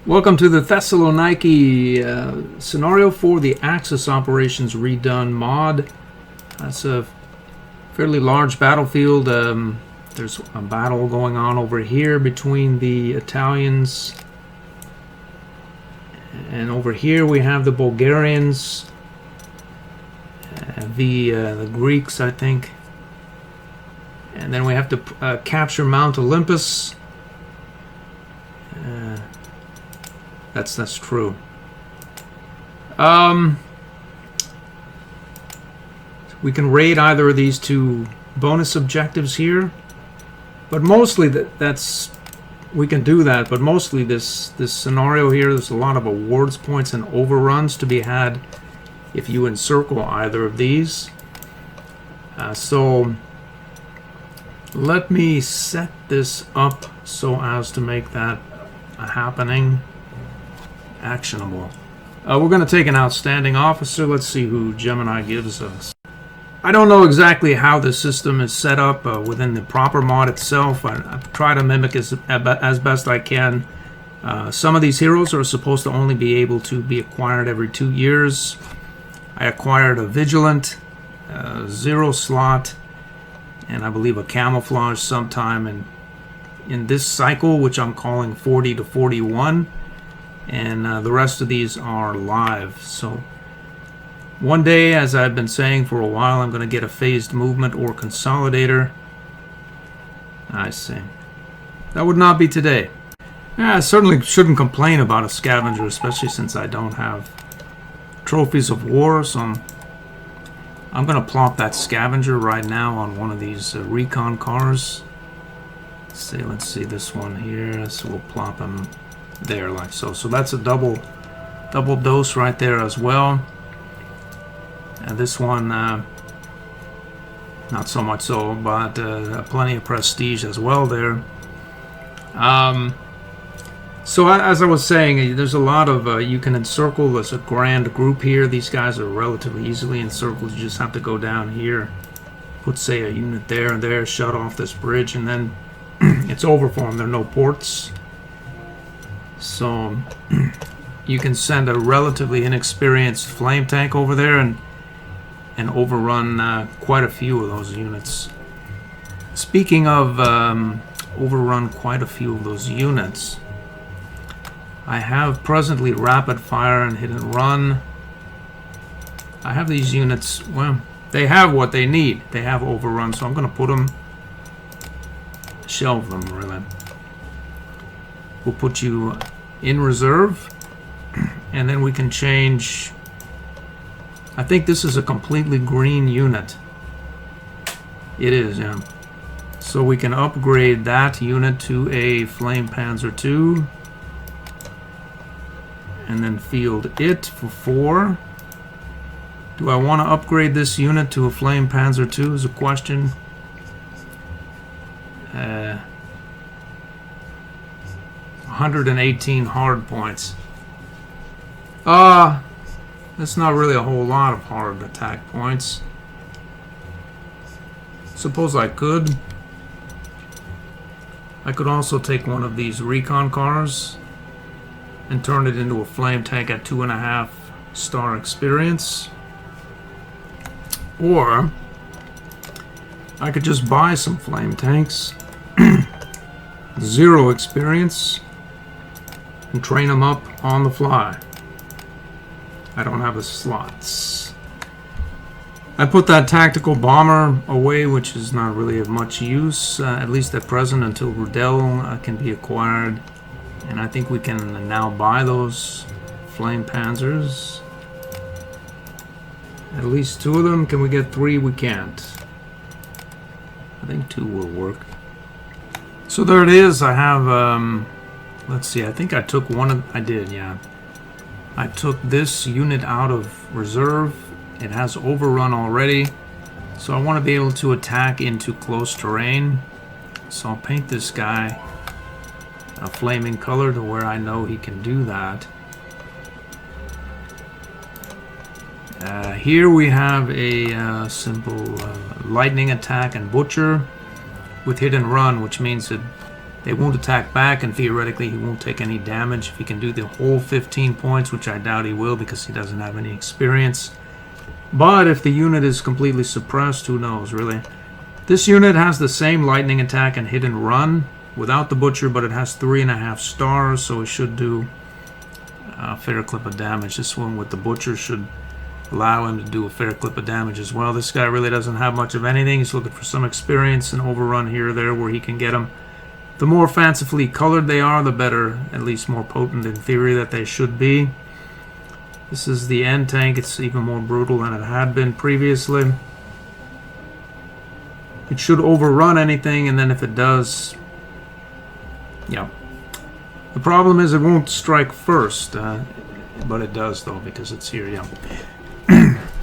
Welcome to the Thessaloniki scenario for the Axis Operations Redone mod. That's a fairly large battlefield. There's a battle going on over here between the Italians, and over here we have the Bulgarians, the Greeks, I think, and then we have to capture Mount Olympus. That's true. We can raid either of these two bonus objectives here, but mostly we can do that. But mostly this scenario here, there's a lot of awards points and overruns to be had if you encircle either of these. So let me set this up so as to make that a happening. Actionable. We're going to take an outstanding officer. Let's see who Gemini gives us. I don't know exactly how the system is set up within the proper mod itself. I try to mimic as best I can. Some of these heroes are supposed to only be able to be acquired every 2 years. I acquired a Vigilant, 0 slot, and I believe a Camouflage sometime in this cycle, which I'm calling 40 to 41. And the rest of these are live. So one day, as I've been saying for a while, I'm going to get a phased movement or consolidator. I see. That would not be today. I certainly shouldn't complain about a scavenger, especially since I don't have trophies of war. So I'm going to plop that scavenger right now on one of these recon cars. Let's see this one here. So we'll plop him there like so. So that's a double dose right there as well. And this one not so much so, but plenty of prestige as well there. So as I was saying, there's a lot of you can encircle. There's a grand group here. These guys are relatively easily encircled. You just have to go down here, put say a unit there and there, shut off this bridge, and then it's over for them. There are no ports. So you can send a relatively inexperienced flame tank over there and overrun quite a few of those units. Speaking of overrun quite a few of those units, I have presently rapid fire and hit and run. I have these units, well, they have what they need. They have overrun, so I'm going to put them, shelve them really. We'll put you in reserve, and then we can change. I think this is a completely green unit. It is, yeah. So we can upgrade that unit to a Flame Panzer II, and then field it for 4. Do I want to upgrade this unit to a Flame Panzer II is a question. 118 hard points. That's not really a whole lot of hard attack points. Suppose I could. I could also take one of these recon cars and turn it into a flame tank at 2.5 star experience. Or I could just buy some flame tanks, 0 experience, and train them up on the fly. I don't have the slots. I put that tactical bomber away, which is not really of much use, at least at present, until Redone can be acquired. And I think we can now buy those flame panzers. At least 2 of them. Can we get 3? We can't. I think 2 will work. So there it is. I have, let's see, I think I took one of, I did, yeah. I took this unit out of reserve. It has overrun already. So I want to be able to attack into close terrain. So I'll paint this guy a flaming color to where I know he can do that. Here we have a simple lightning attack and butcher with hit and run, which means that They won't attack back, and theoretically he won't take any damage if he can do the whole 15 points, which I doubt he will because he doesn't have any experience. But if the unit is completely suppressed, who knows, really. This unit has the same lightning attack and hit and run without the butcher, but it has 3.5 stars, so it should do a fair clip of damage. This one with the butcher should allow him to do a fair clip of damage as well. This guy really doesn't have much of anything. He's looking for some experience and overrun here or there where he can get them. The more fancifully colored they are, the better, at least more potent in theory that they should be. This is the end tank. It's even more brutal than it had been previously. It should overrun anything, and then if it does, yeah. The problem is it won't strike first, but it does though because it's here, yeah.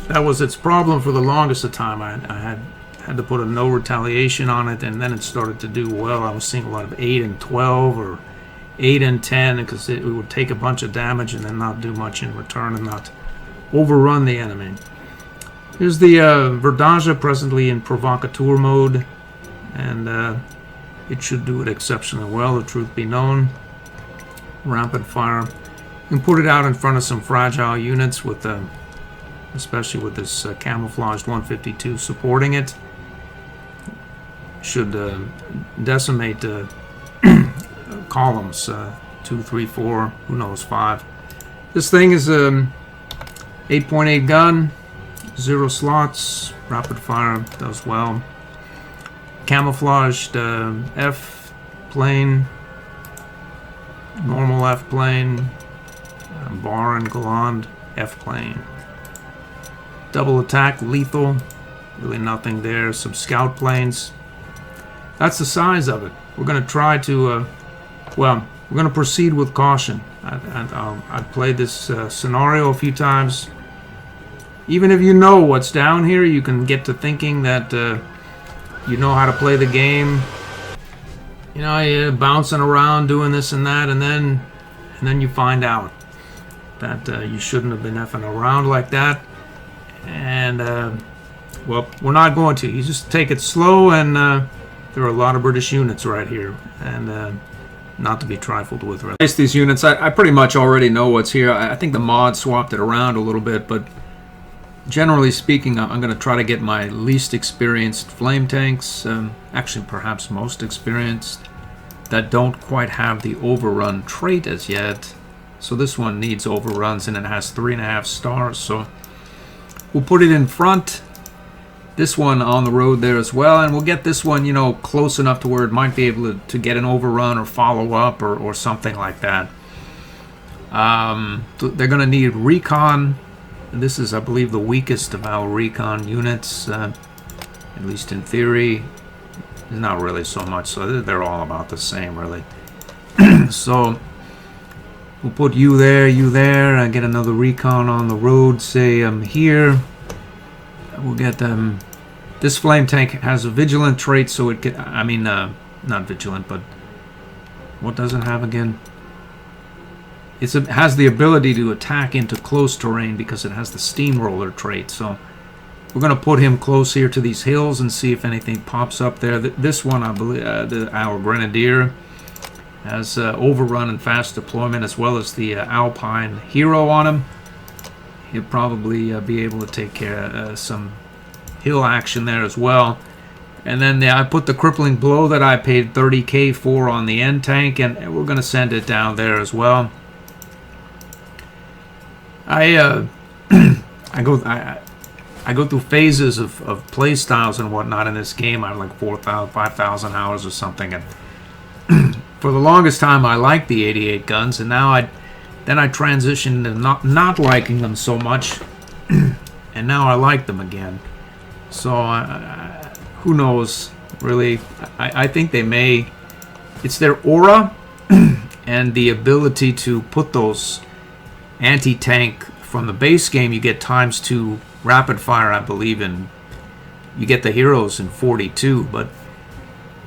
That was its problem for the longest of time. I had to put a no retaliation on it, and then it started to do well. I was seeing a lot of 8 and 12 or 8 and 10 because it would take a bunch of damage and then not do much in return and not overrun the enemy. Here's the Verdage presently in provocateur mode, and it should do it exceptionally well, the truth be known. Rapid fire. You can put it out in front of some fragile units with especially with this camouflaged 152 supporting it. Should decimate columns, 2, 3, 4, who knows, 5. This thing is a 8.8 gun, 0 slots, rapid fire, does well. Camouflaged F plane, normal F plane, bar and Galand F plane. Double attack, lethal, really nothing there. Some scout planes. That's the size of it. We're going to try to, well, we're going to proceed with caution. I've played this scenario a few times. Even if you know what's down here, you can get to thinking that you know how to play the game. You know, you're bouncing around doing this and that, and then you find out that you shouldn't have been effing around like that. And, well, we're not going to. You just take it slow, and there are a lot of British units right here, and not to be trifled with. Really. These units, I pretty much already know what's here. I think the mod swapped it around a little bit, but generally speaking, I'm going to try to get my least experienced flame tanks, actually perhaps most experienced, that don't quite have the overrun trait as yet. So this one needs overruns, and it has 3.5 stars, so we'll put it in front. This one on the road there as well, and we'll get this one, you know, close enough to where it might be able to get an overrun or follow up or something like that. They're going to need recon. This is, I believe, the weakest of our recon units, at least in theory. Not really so much, so they're all about the same, really. So we'll put you there, and get another recon on the road, say here. We'll get this flame tank has a vigilant trait, so it can, I mean, not vigilant, but what does it have again? It has the ability to attack into close terrain because it has the steamroller trait. So we're going to put him close here to these hills and see if anything pops up there. This one, I believe, our Grenadier has overrun and fast deployment, as well as the Alpine Hero on him. He'll probably be able to take care of some hill action there as well. And then I put the crippling blow that I paid 30k for on the end tank, and we're going to send it down there as well. I go through phases of play styles and whatnot in this game. I have like 4,000, 5,000 hours or something, and for the longest time I liked the 88 guns, and now I transitioned to not liking them so much, and now I like them again. So who knows, really. I think they may. It's their aura and the ability to put those anti-tank from the base game. You get ×2 rapid fire, I believe, and you get the heroes in 42. But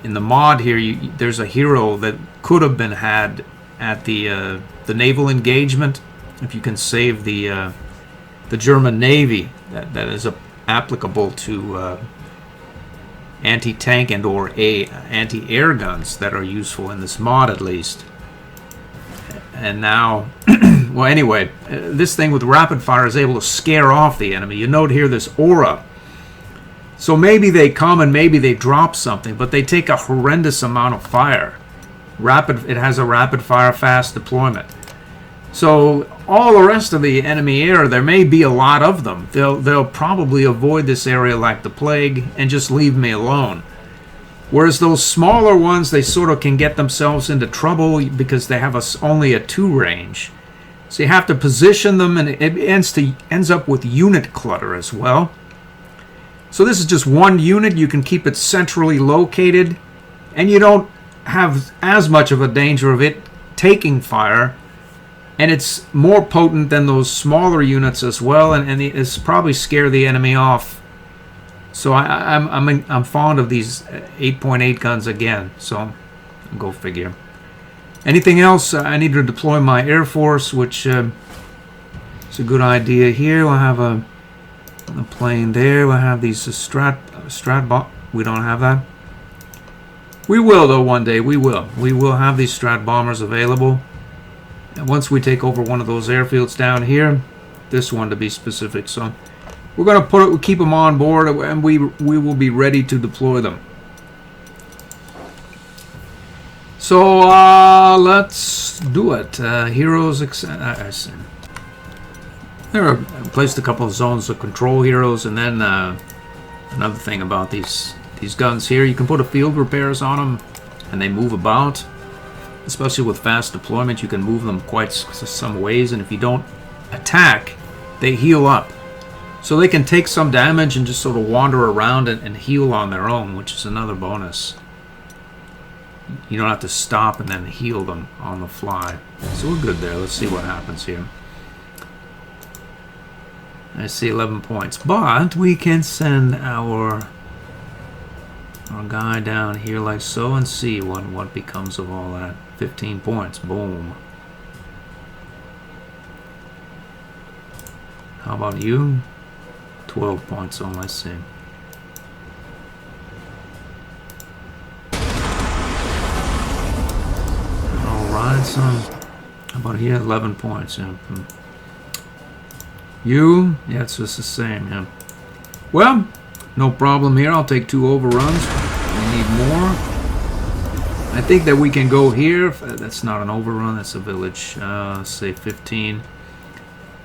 in the mod here, there's a hero that could have been had at the naval engagement, if you can save the German Navy. That is applicable to anti-tank and or anti-air guns that are useful in this mod at least. And now, well anyway, this thing with rapid fire is able to scare off the enemy. You note here this aura. So maybe they come and maybe they drop something, but they take a horrendous amount of fire. It has a rapid fire fast deployment. So all the rest of the enemy air, there may be a lot of them. They'll probably avoid this area like the plague and just leave me alone. Whereas those smaller ones, they sort of can get themselves into trouble because they have only a 2 range. So you have to position them, and it ends up with unit clutter as well. So this is just one unit. You can keep it centrally located, and you don't have as much of a danger of it taking fire. And it's more potent than those smaller units as well, and it's probably scare the enemy off. So I'm fond of these 8.8 guns again. So go figure. Anything else? I need to deploy my Air Force, which is a good idea here. We'll have a plane there. We'll have these strat. We don't have that. We will though one day. We will. We will have these strat bombers available. And once we take over one of those airfields down here, this one to be specific, so we're going to keep them on board, and we will be ready to deploy them. So let's do it. Heroes. There are placed a couple of zones of control heroes, and then another thing about these guns here, you can put a field repairs on them, and they move about. Especially with fast deployment, you can move them quite some ways, and if you don't attack, they heal up. So they can take some damage and just sort of wander around and heal on their own, which is another bonus. You don't have to stop and then heal them on the fly. So we're good there. Let's see what happens here. I see 11 points, but we can send our guy down here like so and see what becomes of all that. 15 points. Boom. How about you? 12 points. Oh, let's see. Alright, so how about here? 11 points. Yeah. You? Yeah, it's just the same. Yeah. Well, no problem here. I'll take 2 overruns. We need more. I think that we can go here. That's not an overrun. That's a village. Let's say 15.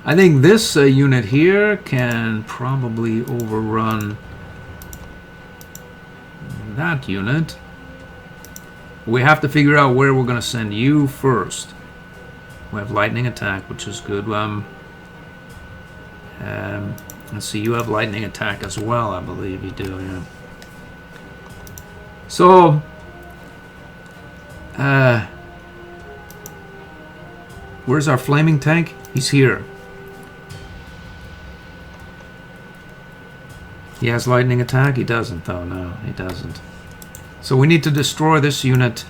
I think this unit here can probably overrun that unit. We have to figure out where we're going to send you first. We have lightning attack, which is good. Let's see, you have lightning attack as well, I believe you do, yeah. So, where's our flaming tank? He's here. He has lightning attack? He doesn't, though. No, he doesn't. So we need to destroy this unit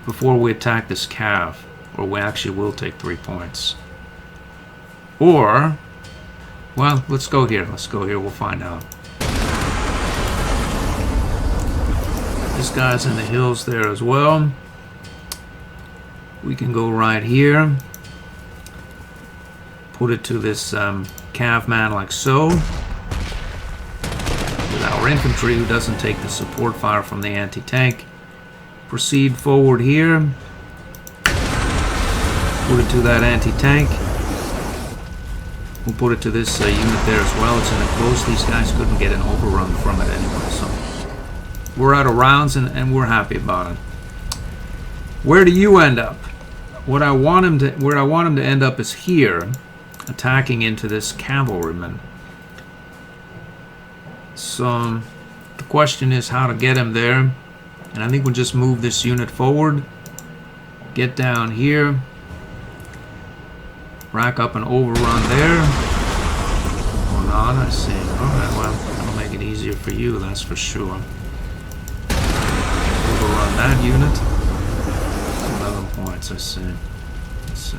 before we attack this cav, or we actually will take 3 points. Or, well, let's go here. Let's go here. We'll find out. This guy's in the hills there as well. We can go right here. Put it to this cav man like so. With our infantry who doesn't take the support fire from the anti-tank. Proceed forward here. Put it to that anti-tank. We'll put it to this unit there as well. It's in a close. These guys couldn't get an overrun from it anyway, so we're out of rounds and we're happy about it. Where do you end up? Where I want him to end up is here, attacking into this cavalryman. So the question is how to get him there, and I think we'll just move this unit forward, get down here, rack up an overrun there. Or not, I see. Alright, well, that'll make it easier for you, that's for sure. Overrun that unit. 11 points, I see. Let's see.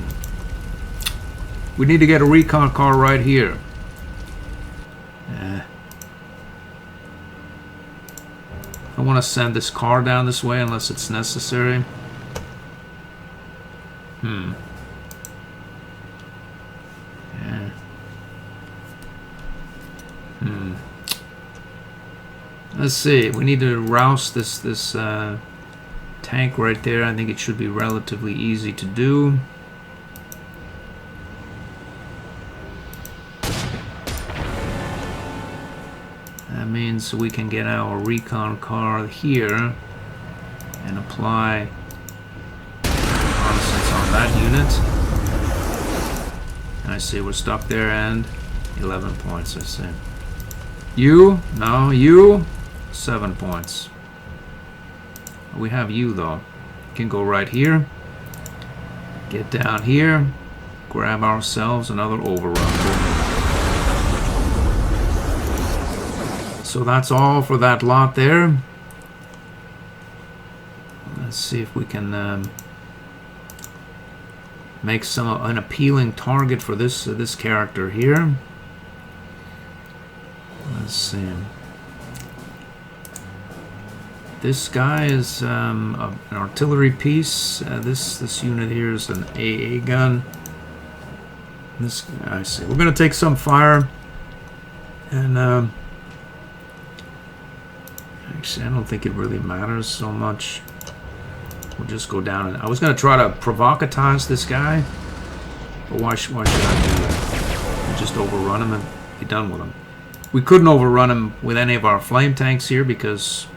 We need to get a recon car right here. I want to send this car down this way unless it's necessary. Yeah. Let's see. We need to rouse this tank right there. I think it should be relatively easy to do. That means we can get our recon car here and apply reconnaissance on that unit. And I see we're stuck there, and 11 points, I see. You? No, you? 7 points. We have you, though. You can go right here. Get down here. Grab ourselves another overrun. So that's all for that lot there. Let's see if we can make an appealing target for this character here. Let's see. This guy is an artillery piece. This unit here is an AA gun. This, I see. We're going to take some fire, and actually, I don't think it really matters so much. We'll just go down. And I was going to try to provocatize this guy, but why should I do that? We'll just overrun him and be done with him. We couldn't overrun him with any of our flame tanks here because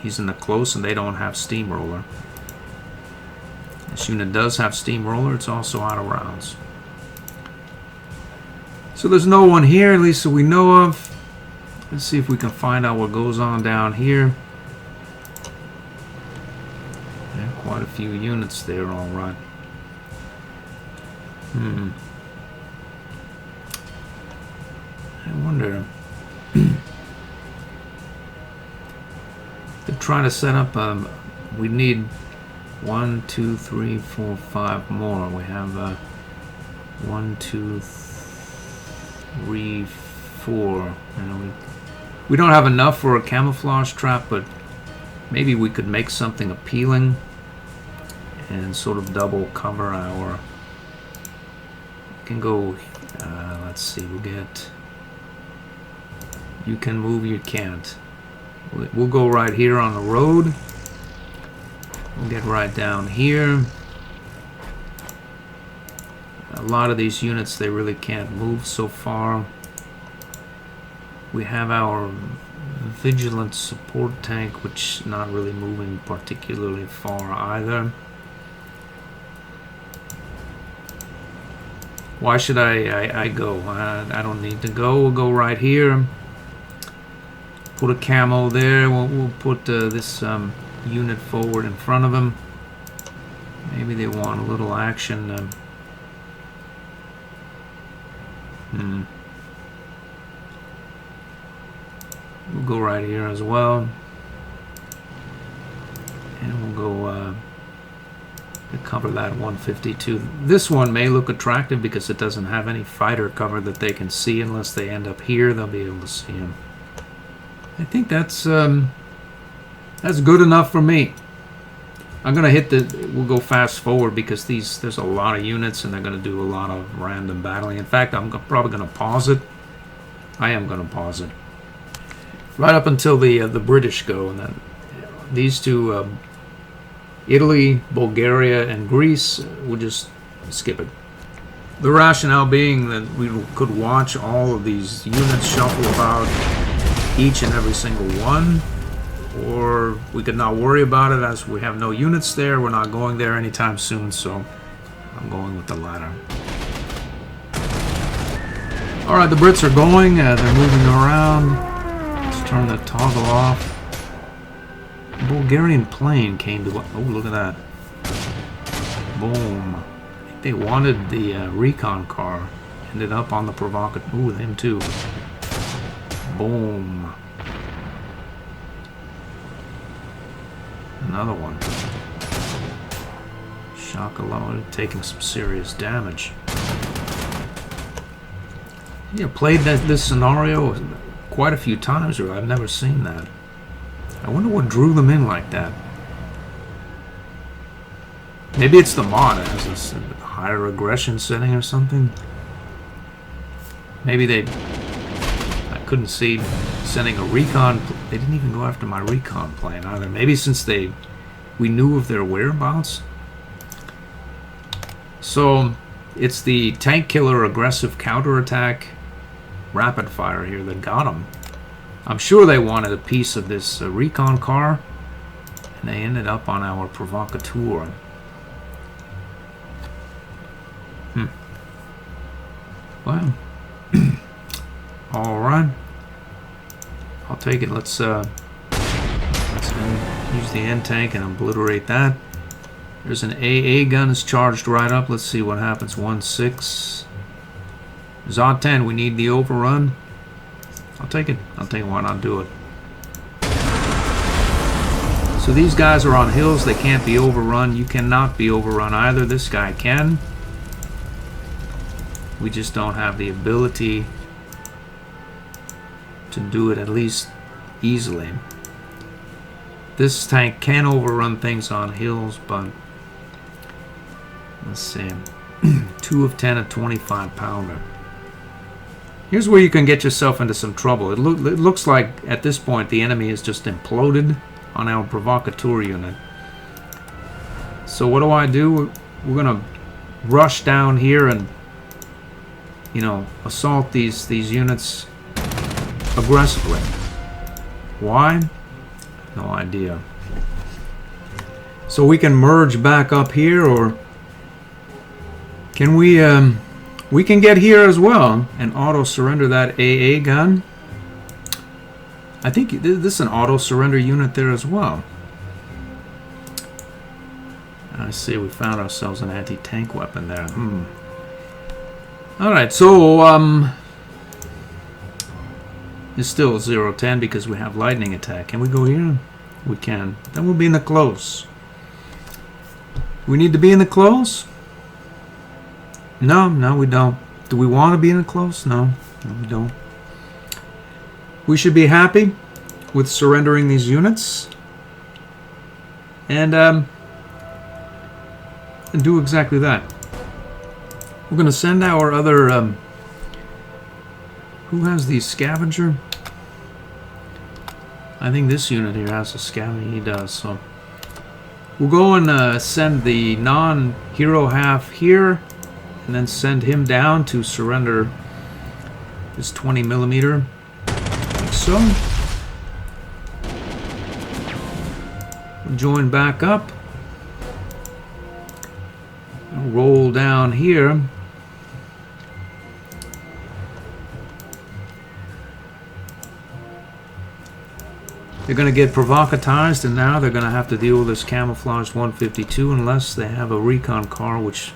he's in the close and they don't have steamroller. This unit does have steamroller. It's also out of rounds. So there's no one here, at least that we know of. Let's see if we can find out what goes on down here. Yeah, quite a few units there, all right. I wonder. They're trying to set up. We need 1, 2, 3, 4, 5 more. We have 1, 2, 3, 4. We don't have enough for a camouflage trap, but maybe we could make something appealing and sort of double cover our. We can go. Let's see. We'll get. You can move. You can't. We'll go right here on the road. We'll get right down here. A lot of these units, they really can't move so far. We have our vigilant support tank, which is not really moving particularly far either. Why should I go? I don't need to go. We'll go right here. Put a camo there. We'll put this unit forward in front of them. Maybe they want a little action. We'll go right here as well. And we'll go to cover that 152. This one may look attractive because it doesn't have any fighter cover that they can see unless they end up here. They'll be able to see him. I think that's good enough for me. I'm gonna hit we'll go fast forward because there's a lot of units and they're gonna do a lot of random battling. In fact, I'm probably gonna pause it. I am gonna pause it right up until the British go, and then these two, Italy, Bulgaria, and Greece, we'll just skip it. The rationale being that we could watch all of these units shuffle about, each and every single one, or we could not worry about it as we have no units there. We're not going there anytime soon, so I'm going with the latter. Alright, the Brits are going. They're moving around. Let's turn the toggle off. The Bulgarian plane came to... Oh, look at that. Boom. I think they wanted the recon car. Ended up on the provocateur. Ooh, them too. Boom. Another one. Shock alone, taking some serious damage. Yeah, played this scenario quite a few times. I've never seen that. I wonder what drew them in like that. Maybe it's the mod that has a higher aggression setting or something. Maybe they... I couldn't see sending a recon... They didn't even go after my recon plane either. Maybe since we knew of their whereabouts. So, it's the tank killer aggressive counterattack rapid fire here that got them. I'm sure they wanted a piece of this recon car, and they ended up on our provocateur. Well, all right. I'll take it. Let's use the end tank and obliterate that. There's an AA gun is charged right up. Let's see what happens. 1-6. Zod 10. We need the overrun. I'll take it. I'll take it. Why not do it? So these guys are on hills. They can't be overrun. You cannot be overrun either. This guy can. We just don't have the ability to do it at least easily. This tank can overrun things on hills, but let's see. 2 of 10 at 25 pounder. Here's where you can get yourself into some trouble. It looks like at this point the enemy has just imploded on our provocateur unit. So what do? We're gonna rush down here and, you know, assault these units aggressively. Why? No idea. So we can merge back up here, or can we can get here as well and auto surrender that AA gun. I think this is an auto surrender unit there as well. I see we found ourselves an anti-tank weapon there. Alright, so it's still 0-10 because we have lightning attack. Can we go here? We can. Then we'll be in the close. We need to be in the close? No, we don't. Do we want to be in the close? No, we don't. We should be happy with surrendering these units. And do exactly that. We're going to send our other... who has the scavenger? I think this unit here has a scavenger. He does, so... We'll go and send the non-hero half here, and then send him down to surrender this 20mm. Like so. We'll join back up. Roll down here. They're going to get provocatized, and now they're going to have to deal with this camouflaged 152 unless they have a recon car, which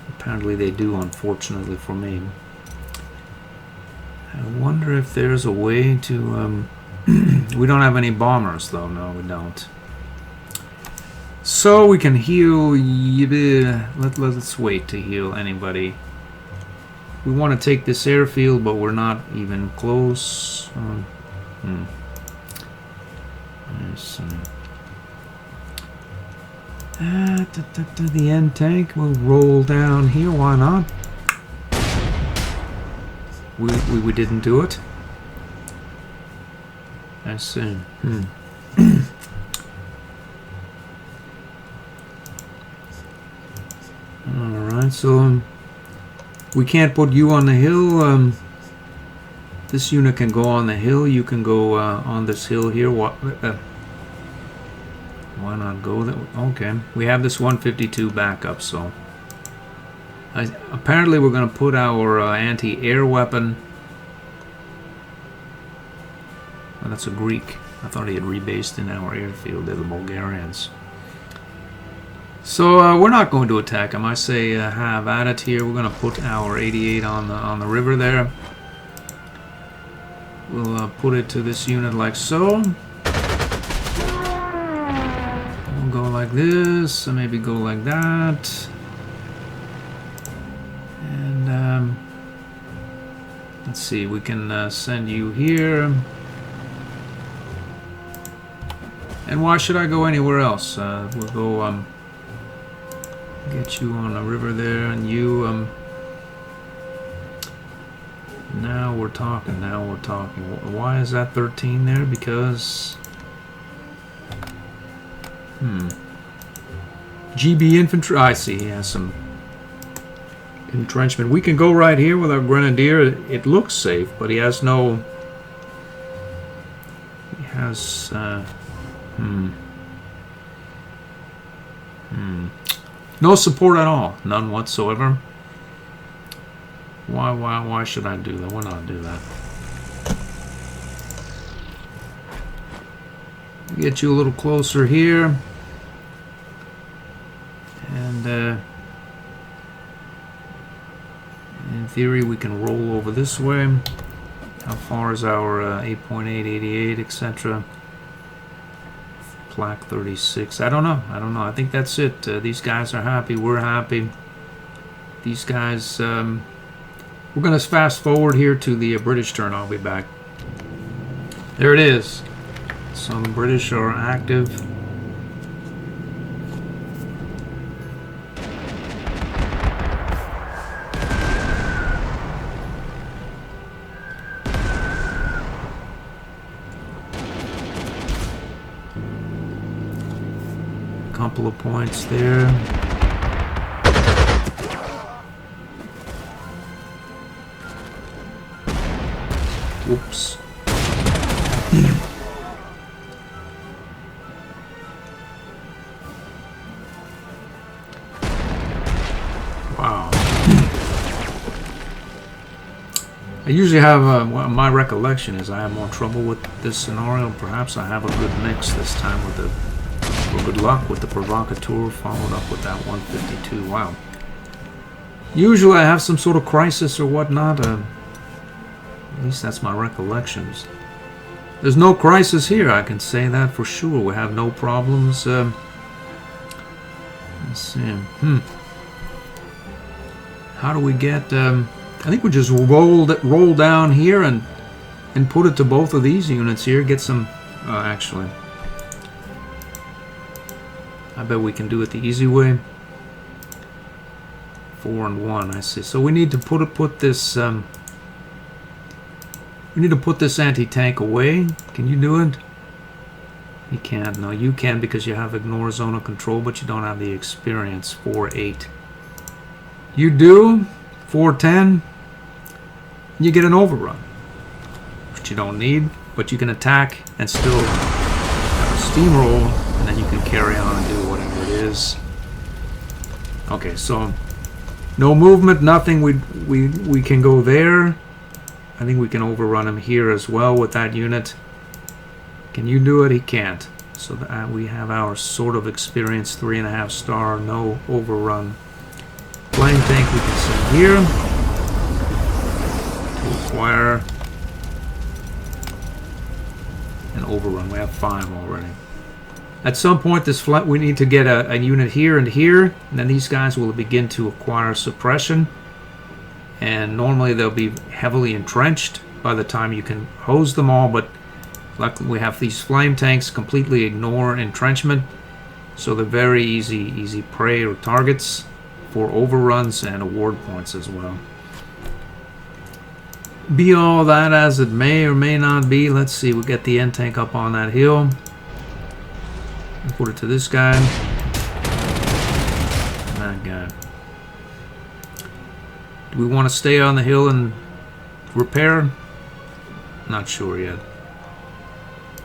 apparently they do, unfortunately for me. I wonder if there's a way to... we don't have any bombers, though. No, we don't. So we can heal... Let's wait to heal anybody. We want to take this airfield, but we're not even close. The end tank will roll down here. Why not? We didn't do it. I see. Alright, so we can't put you on the hill. This unit can go on the hill. You can go on this hill here. Why not go there? Okay, we have this 152 backup, so apparently we're going to put our anti-air weapon. Oh, that's a Greek. I thought he had rebased in our airfield. They're the Bulgarians. So we're not going to attack him. I say have at it here. We're going to put our 88 on the river there. We'll put it to this unit like so. We'll go like this, and maybe go like that. And let's see, we can send you here. And why should I go anywhere else? We'll go get you on the river there, and you now we're talking. Why is that 13 there? Because GB infantry. I see. He has some entrenchment. We can go right here with our grenadier. It looks safe, but he has no. He has. No support at all. None whatsoever. Why should I do that? Why not do that? Get you a little closer here. And in theory we can roll over this way. How far is our 8.8, 88, etc.? Plaque 36. I don't know. I think that's it. These guys are happy. We're happy. These guys... we're going to fast forward here to the British turn. I'll be back. There it is. So the British are active. Couple of points there. Whoops. Wow. I usually have, my recollection is I have more trouble with this scenario. Perhaps I have a good mix this time with the, or good luck with the provocateur followed up with that 152. Wow. Usually I have some sort of crisis or whatnot. At least that's my recollections. There's no crisis here, I can say that for sure. We have no problems. Let's see. How do we get... I think we just roll down here and put it to both of these units here. Get some... actually... I bet we can do it the easy way. 4 and 1, I see. So we need to put this... we need to put this anti-tank away. Can you do it? You can't. No, you can because you have ignore zone of control, but you don't have the experience. 4-8. You do. 4-10. You get an overrun, which you don't need, but you can attack and still have a steamroll, and then you can carry on and do whatever it is. Okay, so no movement, nothing. We can go there. I think we can overrun him here as well with that unit. Can you do it? He can't. So that we have our sort of experience 3.5 star, no overrun. Flame tank we can send here to acquire an overrun. We have 5 already. At some point, this flight we need to get a unit here and here, and then these guys will begin to acquire suppression. And normally they'll be heavily entrenched by the time you can hose them all, but luckily we have these flame tanks completely ignore entrenchment, so they're very easy prey or targets for overruns and award points as well. Be all that as it may or may not be, let's see, we'll get the end tank up on that hill. Put it to this guy. And that guy. Do we want to stay on the hill and repair? Not sure yet.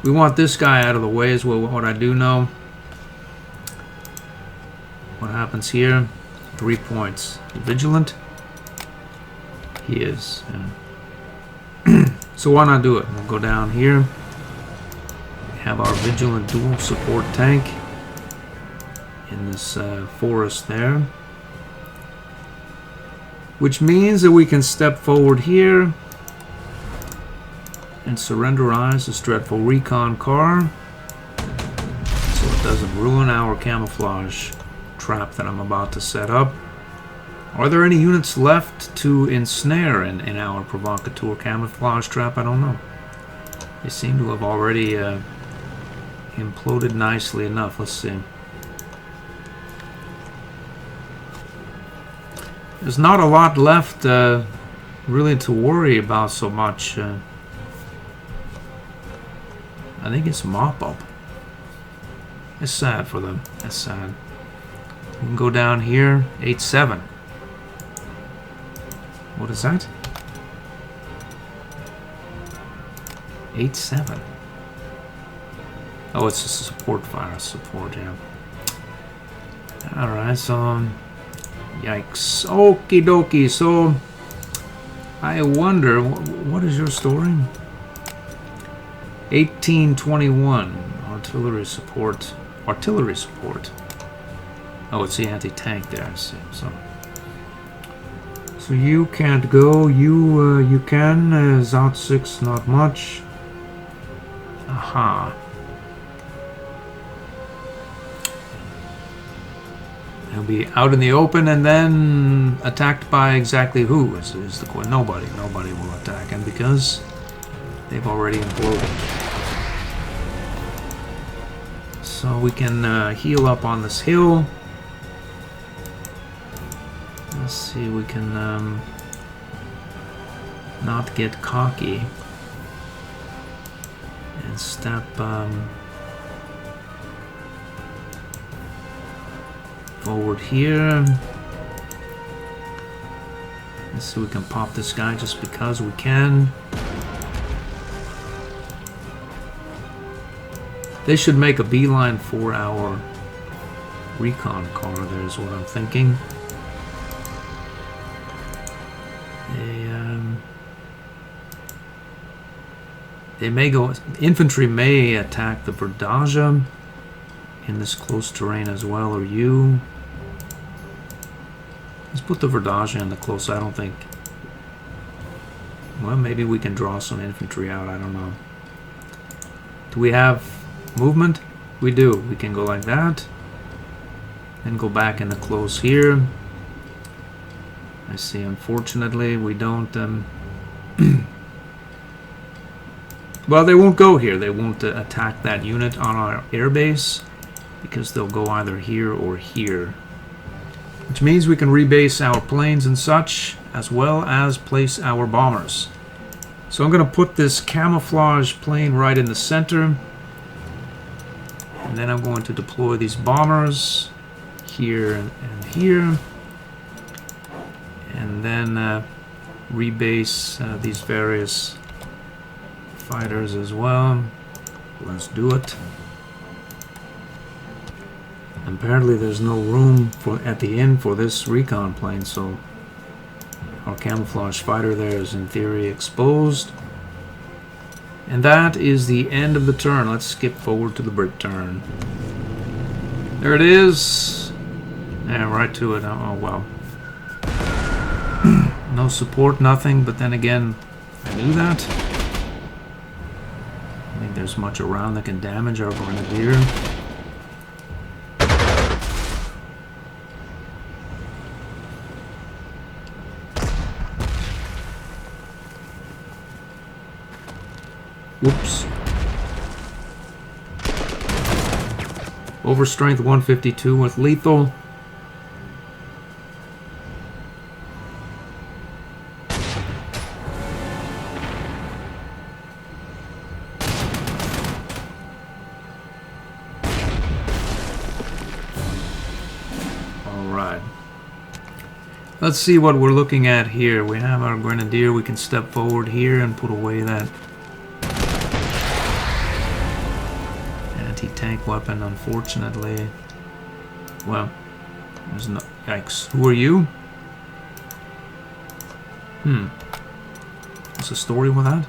We want this guy out of the way as well. What I do know. What happens here? 3 points. Vigilant? He is. Yeah. So why not do it? We'll go down here. We have our vigilant dual support tank in this forest there. Which means that we can step forward here and surrenderize this dreadful recon car so it doesn't ruin our camouflage trap that I'm about to set up. Are there any units left to ensnare in our provocateur camouflage trap? I don't know. They seem to have already imploded nicely enough. Let's see. There's not a lot left really to worry about so much. I think it's mop-up. It's sad for them. It's sad. We can go down here. 8-7. What is that? 8-7. Oh, it's a support fire. Support, yeah. Alright, so... Yikes. Okie dokie. So, I wonder, what is your story? 1821. Artillery support. Artillery support. Oh, it's the anti-tank there, I see. So you can't go. You can. Zout 6, not much. Aha. He'll be out in the open and then attacked by exactly who is the question. Nobody. Nobody will attack him because they've already imploded. So we can heal up on this hill. Let's see, we can not get cocky and step forward here. Let's see, we can pop this guy just because we can. They should make a beeline for our recon car there is what I'm thinking. They may go... Infantry may attack the Verdage in this close terrain as well, or you. Let's put the Verdage in the close. I don't think... Well, maybe we can draw some infantry out. I don't know. Do we have movement? We do. We can go like that. And go back in the close here. I see, unfortunately, we don't... Well, they won't go here. They won't attack that unit on our airbase because they'll go either here or here. Which means we can rebase our planes and such, as well as place our bombers. So I'm going to put this camouflage plane right in the center. And then I'm going to deploy these bombers here and here. And then rebase these various fighters as well. Let's do it. Apparently there's no room at the end for this recon plane, so our camouflage fighter there is in theory exposed. And that is the end of the turn. Let's skip forward to the Brit turn. There it is. Yeah, right to it. Oh well. No support, nothing, but then again, I knew that. I think there's much around that can damage our Grenadier. Whoops. Overstrength 152 with lethal. Let's see what we're looking at here. We have our Grenadier. We can step forward here and put away that anti-tank weapon, unfortunately. Well, there's no... Yikes. Who are you? What's the story with that?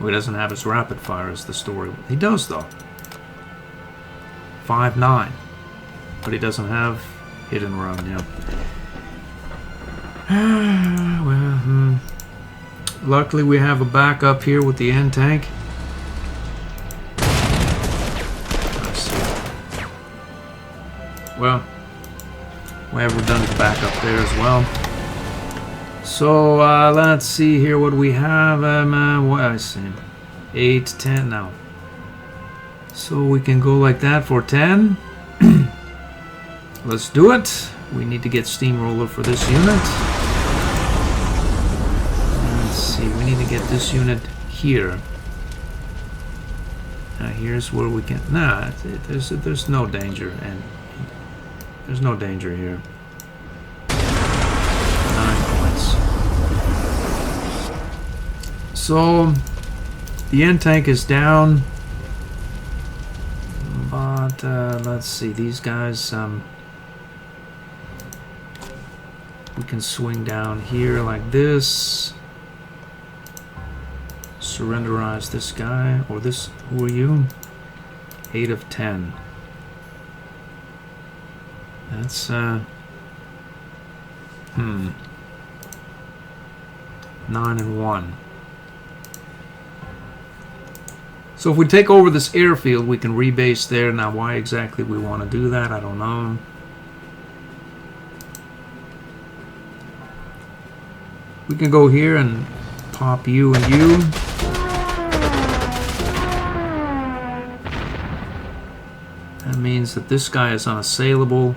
Oh, he doesn't have his rapid fire is the story. He does, though. 5.9. But he doesn't have hit and run, yeah. Well, luckily we have a backup here with the end tank. Let's see. Well, we have redundant backup there as well. So let's see here what we have. What I see, 8, 10 now. So we can go like that for 10. Let's do it. We need to get steamroller for this unit. Let's see, we need to get this unit here. Now here's where we can... Nah, there's no danger, and there's no danger here. 9 points. So the end tank is down, but let's see, these guys, we can swing down here like this. Surrenderize this guy, or this, who are you? 8 of 10. That's, 9 and 1. So if we take over this airfield, we can rebase there. Now, why exactly we want to do that, I don't know. We can go here and pop you and you. That means that this guy is unassailable.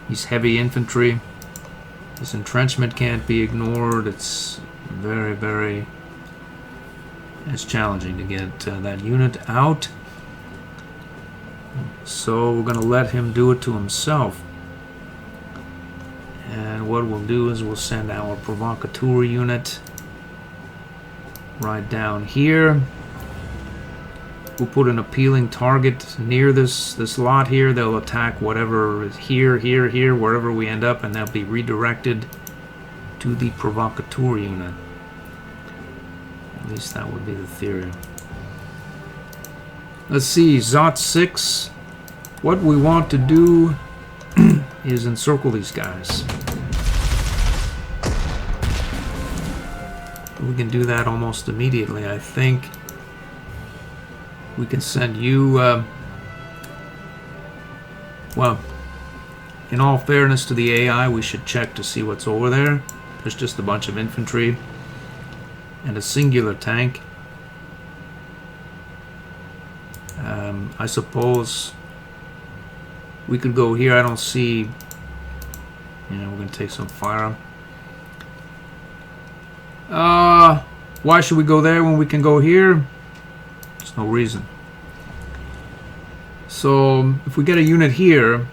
He's heavy infantry. His entrenchment can't be ignored. It's very, very... It's challenging to get that unit out. So we're going to let him do it to himself. And what we'll do is we'll send our provocateur unit right down here. We'll put an appealing target near this lot here. They'll attack whatever is here, here, here, wherever we end up, and they'll be redirected to the provocateur unit. At least that would be the theory. Let's see, Zot 6. What we want to do is encircle these guys. We can do that almost immediately, I think. We can send you... well, in all fairness to the AI, we should check to see what's over there. There's just a bunch of infantry and a singular tank. I suppose we could go here. I don't see... we're going to take some fire. Why should we go there when we can go here? There's no reason. So if we get a unit here,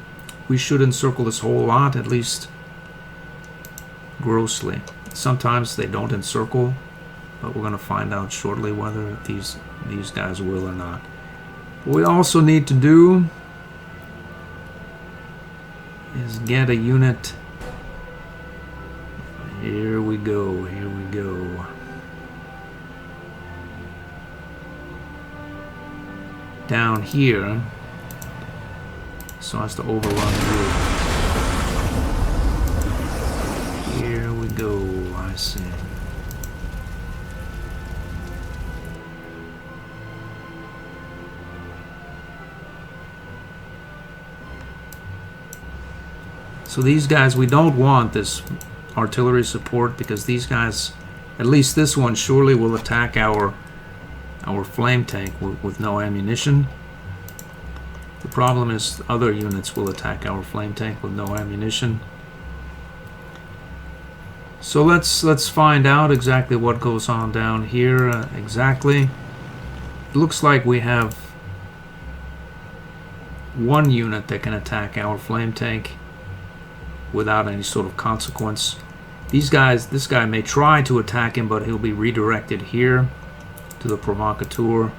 we should encircle this whole lot, at least grossly. Sometimes they don't encircle, but we're going to find out shortly whether these guys will or not. What we also need to do is get a unit. Here we go, here we go. Down here, so as to overrun you. Here we go, I see. So these guys, we don't want this artillery support because these guys, at least this one, surely will attack our flame tank with no ammunition. The problem is other units will attack our flame tank with no ammunition. So let's find out exactly what goes on down here. Exactly. It looks like we have one unit that can attack our flame tank without any sort of consequence. These guys, this guy may try to attack him, but he'll be redirected here to the provocateur.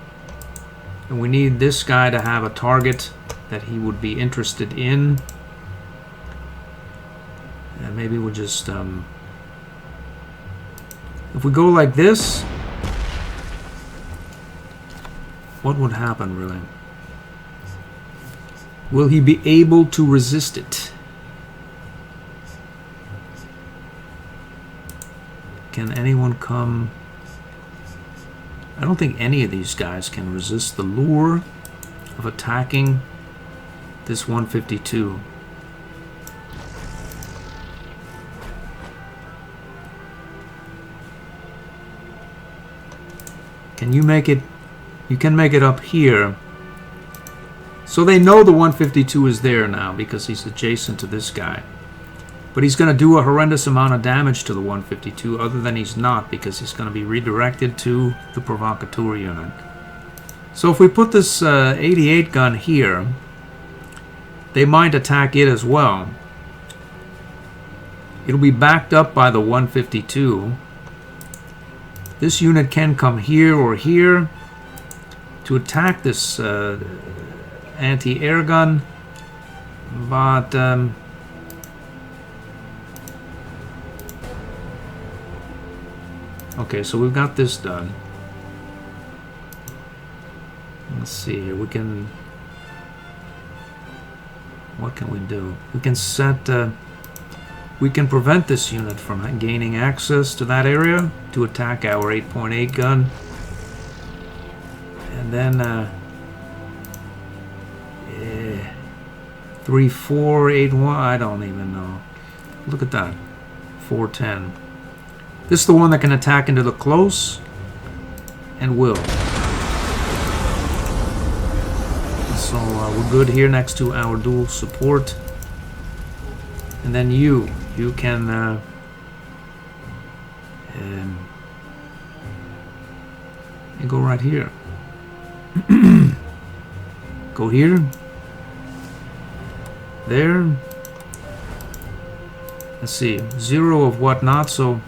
And we need this guy to have a target that he would be interested in. And maybe we'll just, if we go like this, what would happen really? Will he be able to resist it? Can anyone come? I don't think any of these guys can resist the lure of attacking this 152. Can you make it? You can make it up here, So they know the 152 is there now because he's adjacent to this guy. But he's going to do a horrendous amount of damage to the 152, other than he's not, because he's going to be redirected to the provocateur unit. So if we put this 88 gun here, they might attack it as well. It'll be backed up by the 152. This unit can come here or here to attack this anti-air gun, but okay, so we've got this done. Let's see here. We can. What can we do? We can set. We can prevent this unit from gaining access to that area to attack our 8.8 gun, and then 3481. I don't even know. Look at that. 410. This is the one that can attack into the close, and will. So we're good here next to our dual support. And then you can you go right here. Go here. There. Let's see. 0 of whatnot, so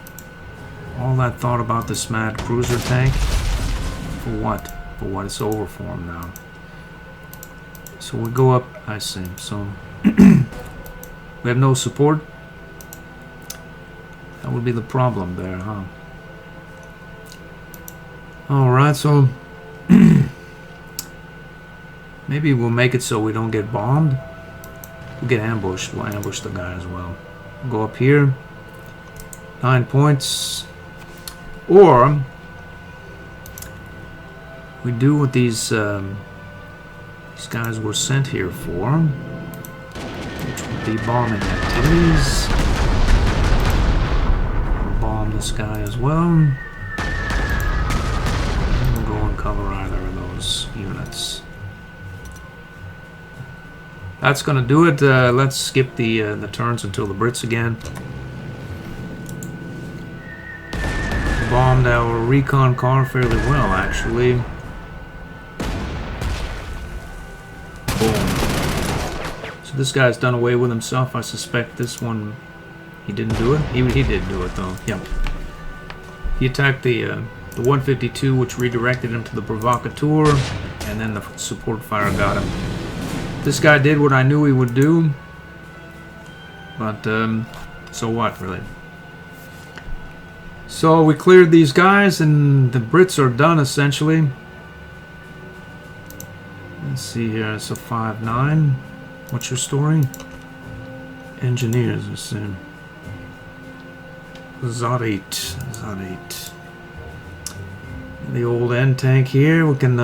all that thought about this mad cruiser tank. For what? For what? It's over for him now. So we go up. I see. So we have no support. That would be the problem there, huh? Alright, so maybe we'll make it so we don't get bombed. We'll get ambushed. We'll ambush the guy as well. We'll go up here. 9 points. Or we do what these guys were sent here for, which would be bombing activities. We'll bomb this guy as well. And we'll go and cover either of those units. That's gonna do it. Let's skip the turns until the Brits again. Bombed our recon car fairly well, actually. Boom. So this guy's done away with himself. I suspect this one, he didn't do it. He did do it though. Yep. He attacked the 152, which redirected him to the provocateur, and then the support fire got him. This guy did what I knew he would do, but so what, really? So we cleared these guys, and the Brits are done, essentially. Let's see here, it's a 5-9. What's your story? Engineers, let's see. Zod 8. The old end tank here, we can,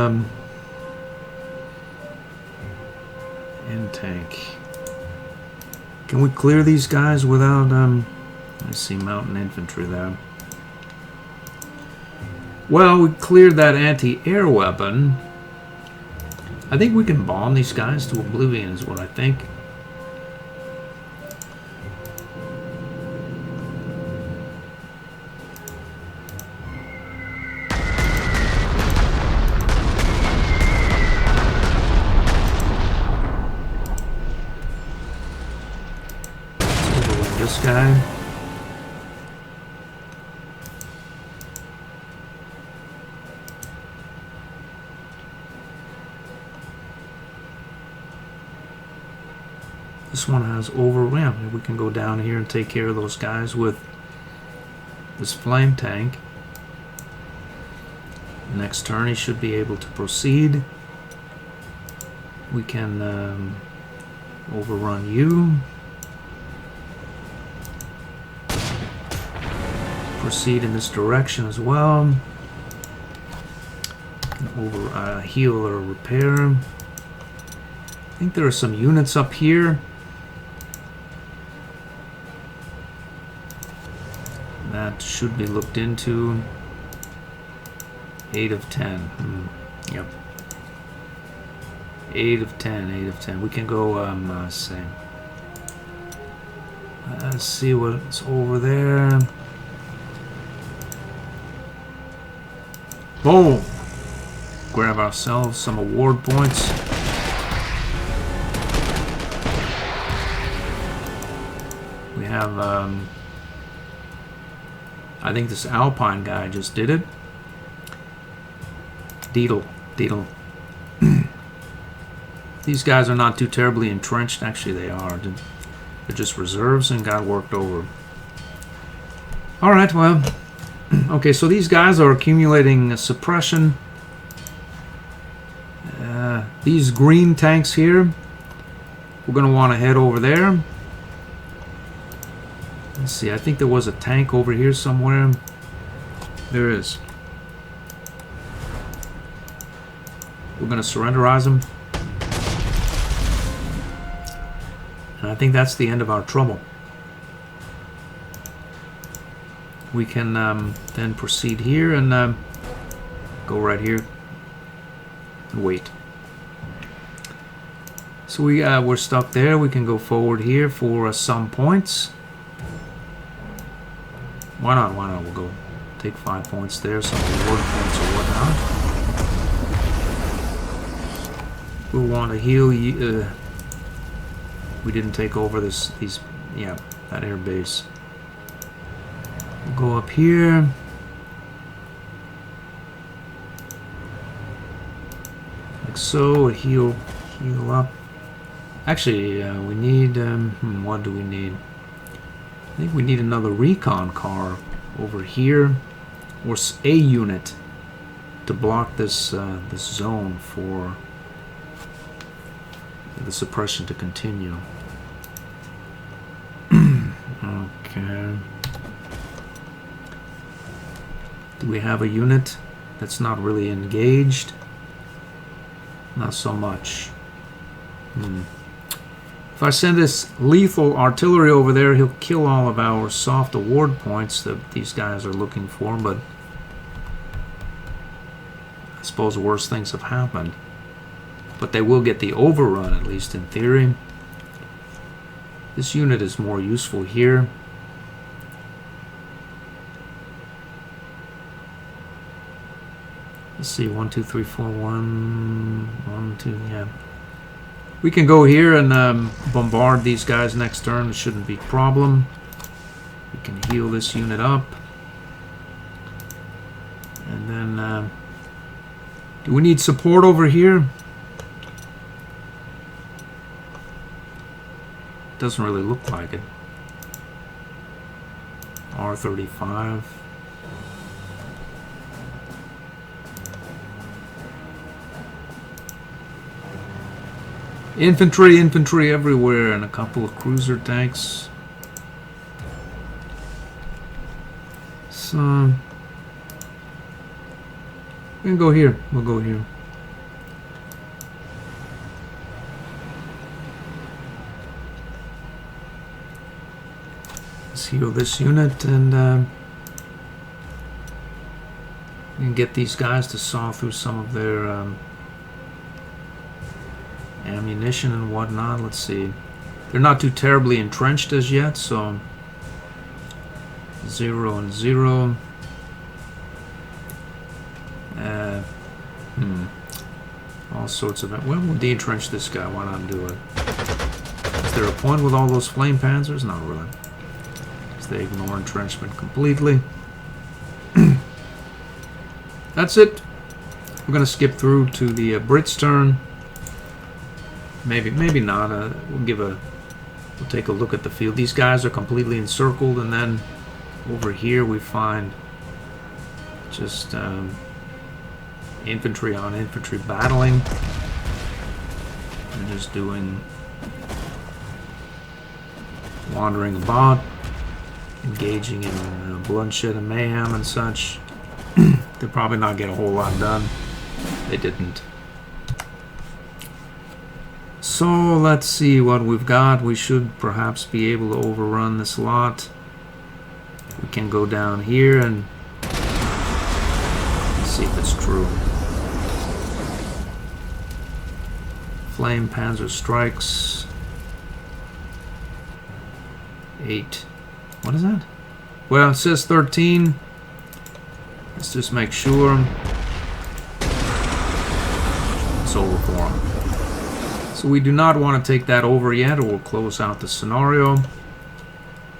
end tank. Can we clear these guys without, I see mountain infantry there. Well, we cleared that anti-air weapon. I think we can bomb these guys to oblivion is what I think. Let's overwhelm this guy. This one has overwhelmed. We can go down here and take care of those guys with this flame tank. Next turn he should be able to proceed. We can overrun you. Proceed in this direction as well. Over heal or repair. I think there are some units up here. That should be looked into. 8 of 10. Yep. 8 of 10, 8 of 10. We can go, say. Let's see what's over there. Boom! Grab ourselves some award points. We have, I think this Alpine guy just did it. Deedle. These guys are not too terribly entrenched. Actually, they are. They're just reserves and got worked over. Alright, well. Okay, so these guys are accumulating suppression. These green tanks here, we're going to want to head over there. Let's see, I think there was a tank over here somewhere. There is. We're going to surrenderize them. And I think that's the end of our trouble. We can then proceed here and go right here and wait. So we're stuck there. We can go forward here for some points. Why not? Why not? We'll go take 5 points there, some reward points or whatnot. We'll want to heal. We didn't take over that air base. We'll go up here. Like so. Heal up. Actually, we need. What do we need? I think we need another recon car over here, or a unit to block this this zone for the suppression to continue. Okay. Do we have a unit that's not really engaged? Not so much. If I send this lethal artillery over there, he'll kill all of our soft award points that these guys are looking for, but I suppose worse things have happened. But they will get the overrun, at least in theory. This unit is more useful here. Let's see, 1, 2, 3, 4, 1, 2, yeah. We can go here and bombard these guys next turn. It shouldn't be a problem. We can heal this unit up. And then, do we need support over here? Doesn't really look like it. R35. Infantry everywhere, and a couple of cruiser tanks. So we can go here. We'll go here. Let's heal this unit, and we can get these guys to saw through some of their ammunition and whatnot. Let's see. They're not too terribly entrenched as yet, so 0 and 0. All sorts of... Well, we'll de-entrench this guy. Why not do it? Is there a point with all those flame panzers? Not really. Because they ignore entrenchment completely. That's it. We're going to skip through to the Brits' turn. Maybe not. We'll take a look at the field. These guys are completely encircled, and then over here we find just infantry on infantry battling. They're just wandering about, engaging in bloodshed and mayhem and such. They'll probably not get a whole lot done. They didn't. So let's see what we've got. We should perhaps be able to overrun this lot. We can go down here and see if it's true. flame Panzer strikes. 8. What is that? Well, it says 13. Let's just make sure. It's over for him. So we do not want to take that over yet, or we'll close out the scenario.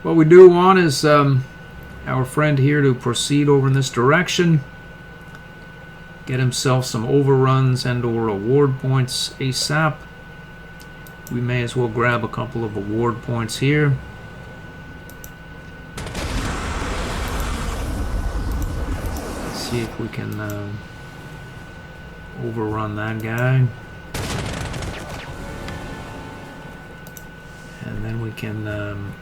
What we do want is our friend here to proceed over in this direction. Get himself some overruns and or award points ASAP. We may as well grab a couple of award points here. See if we can overrun that guy. And then we can...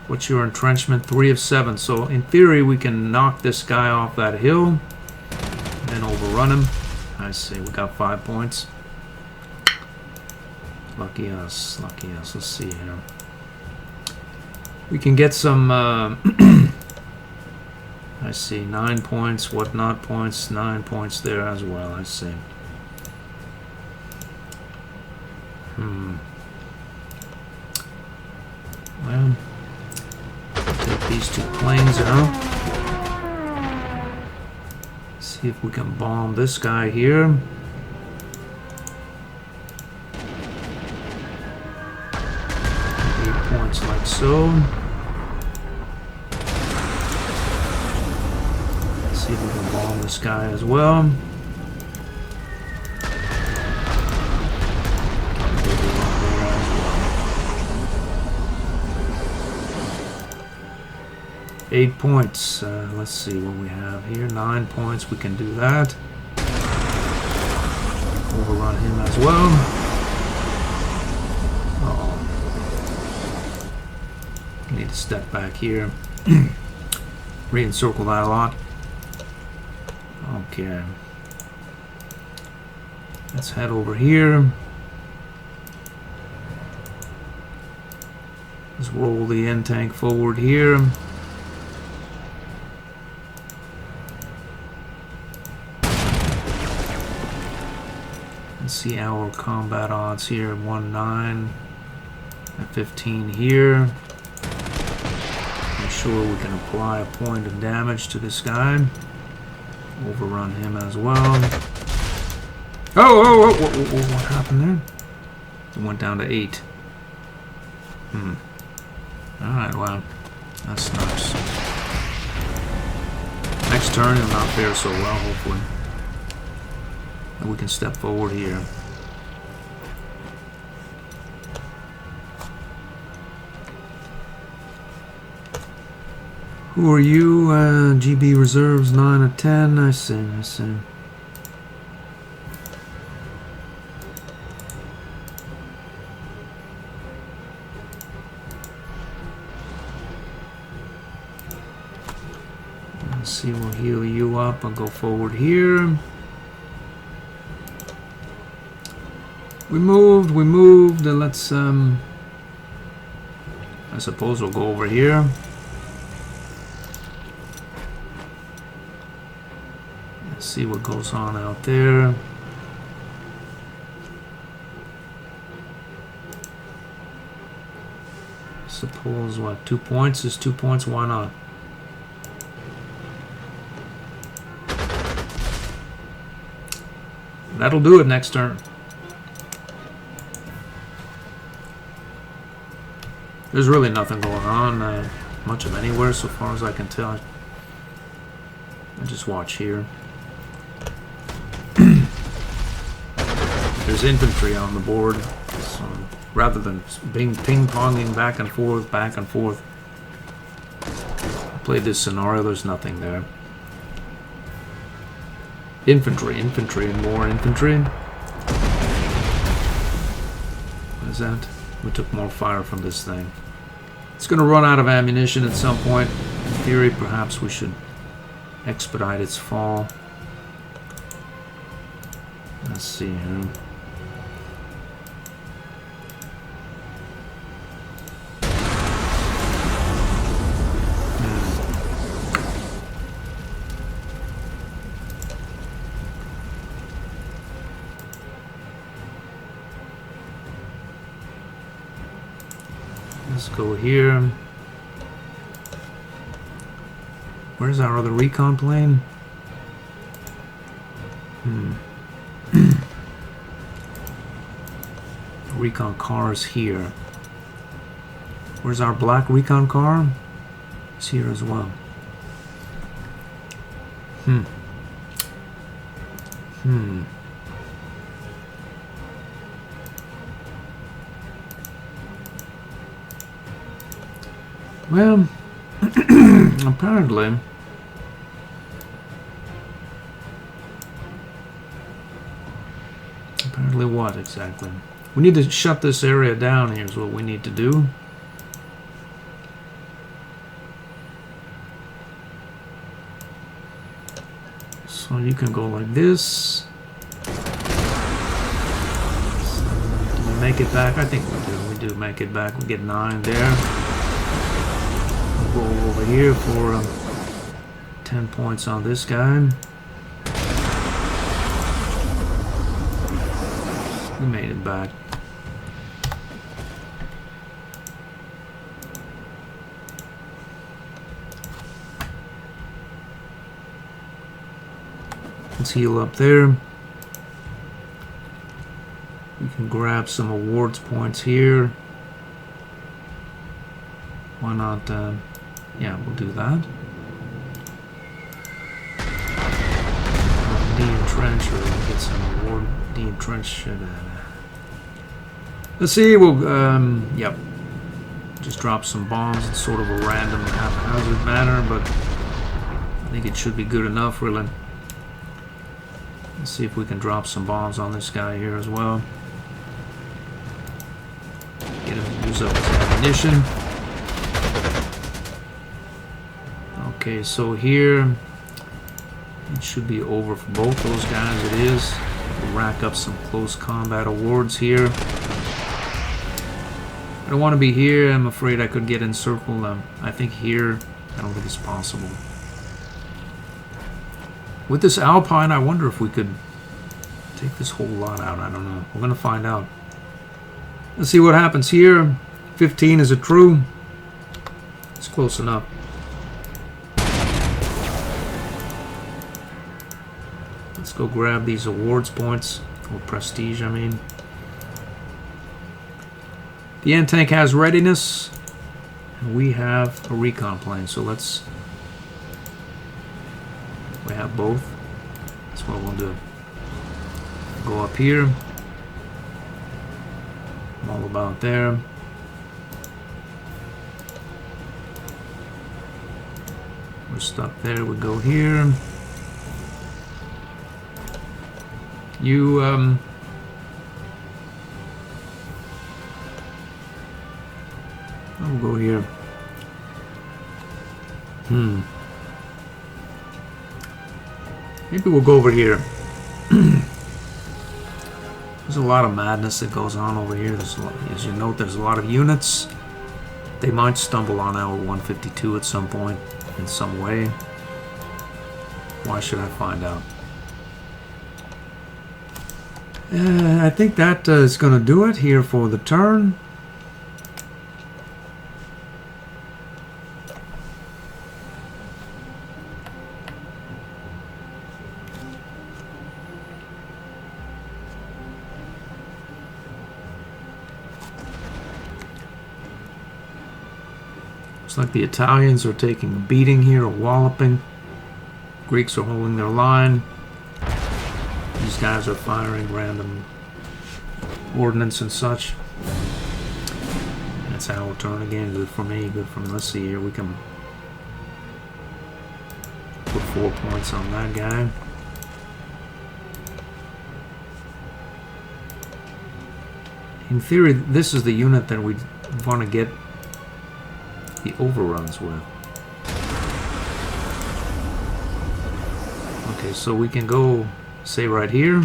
what's your entrenchment? 3 of 7. So in theory we can knock this guy off that hill. Then overrun him. I see, we got 5 points. Lucky us, lucky us. Let's see here. We can get some... I see, 9 points, whatnot points, 9 points there as well, I see. Well, take these 2 planes out. See if we can bomb this guy here. 8 points like so. See if we can bomb this guy as well. 8 points. Let's see what we have here. 9 points. We can do that. Overrun him as well. Uh-oh. Need to step back here. Re-encircle that a lot. Okay. Let's head over here. Let's roll the end tank forward here. Let's see our combat odds here. 1-9 at 15 here. Make sure we can apply a point of damage to this guy. Overrun him as well. Oh, what happened there? It went down to 8. Alright, well, that's nice. Next turn it'll not fare so well, hopefully. And we can step forward here. Who are you? GB reserves 9 of 10. I see. Let's see, we'll heal you up. I'll go forward here. We moved. Let's, I suppose we'll go over here. Let's see what goes on out there. Suppose, what, 2 points is 2 points? Why not? That'll do it next turn. There's really nothing going on much of anywhere so far as I can tell. I just watch here. There's infantry on the board, so rather than being ping-ponging back and forth, I played this scenario, there's nothing there. Infantry, and more infantry. What is that? We took more fire from this thing. It's going to run out of ammunition at some point. In theory, perhaps we should expedite its fall. Let's see here. Let's go here. Where's our other recon plane? Recon car is here. Where's our black recon car? It's here as well. Well, apparently what exactly? We need to shut this area down here is what we need to do. So you can go like this. So, do we make it back? I think we do. We do make it back. We get 9 there. We'll go over here for 10 points on this guy. We made it back. Let's heal up there. We can grab some awards points here. Why not? Yeah, we'll do that. De-entrench, or we'll get some award. De-entrench. Let's see. We'll yep. Just drop some bombs in sort of a random, haphazard manner, but I think it should be good enough, really. Let's see if we can drop some bombs on this guy here as well. Get him to use up his ammunition. Okay, so here it should be over for both those guys. It is. We'll rack up some close combat awards here. I don't want to be here. I'm afraid I could get encircled. I think here, I don't think it's possible. With this Alpine, I wonder if we could take this whole lot out. I don't know. We're going to find out. Let's see what happens here. 15, is it true? It's close enough. Let's go grab these awards points. Or prestige, I mean. The N-Tank has readiness. And we have a recon plane. So let's... We have both. That's what we'll do. Go up here. I'm all about there. We're stuck there. We go here. You I'll go here. Maybe we'll go over here. There's a lot of madness that goes on over here. There's a lot, as you note, there's a lot of units. They might stumble on our 152 at some point, in some way. Why should I find out? I think that is going to do it here for the turn. Looks like the Italians are taking a beating here, a walloping. Greeks are holding their line. These guys are firing random ordnance and such. That's our turn again. Good for me, good for me. Let's see here. We can put 4 points on that guy. In theory, this is the unit that we want to get the overruns with. Okay, so we can go, say, right here.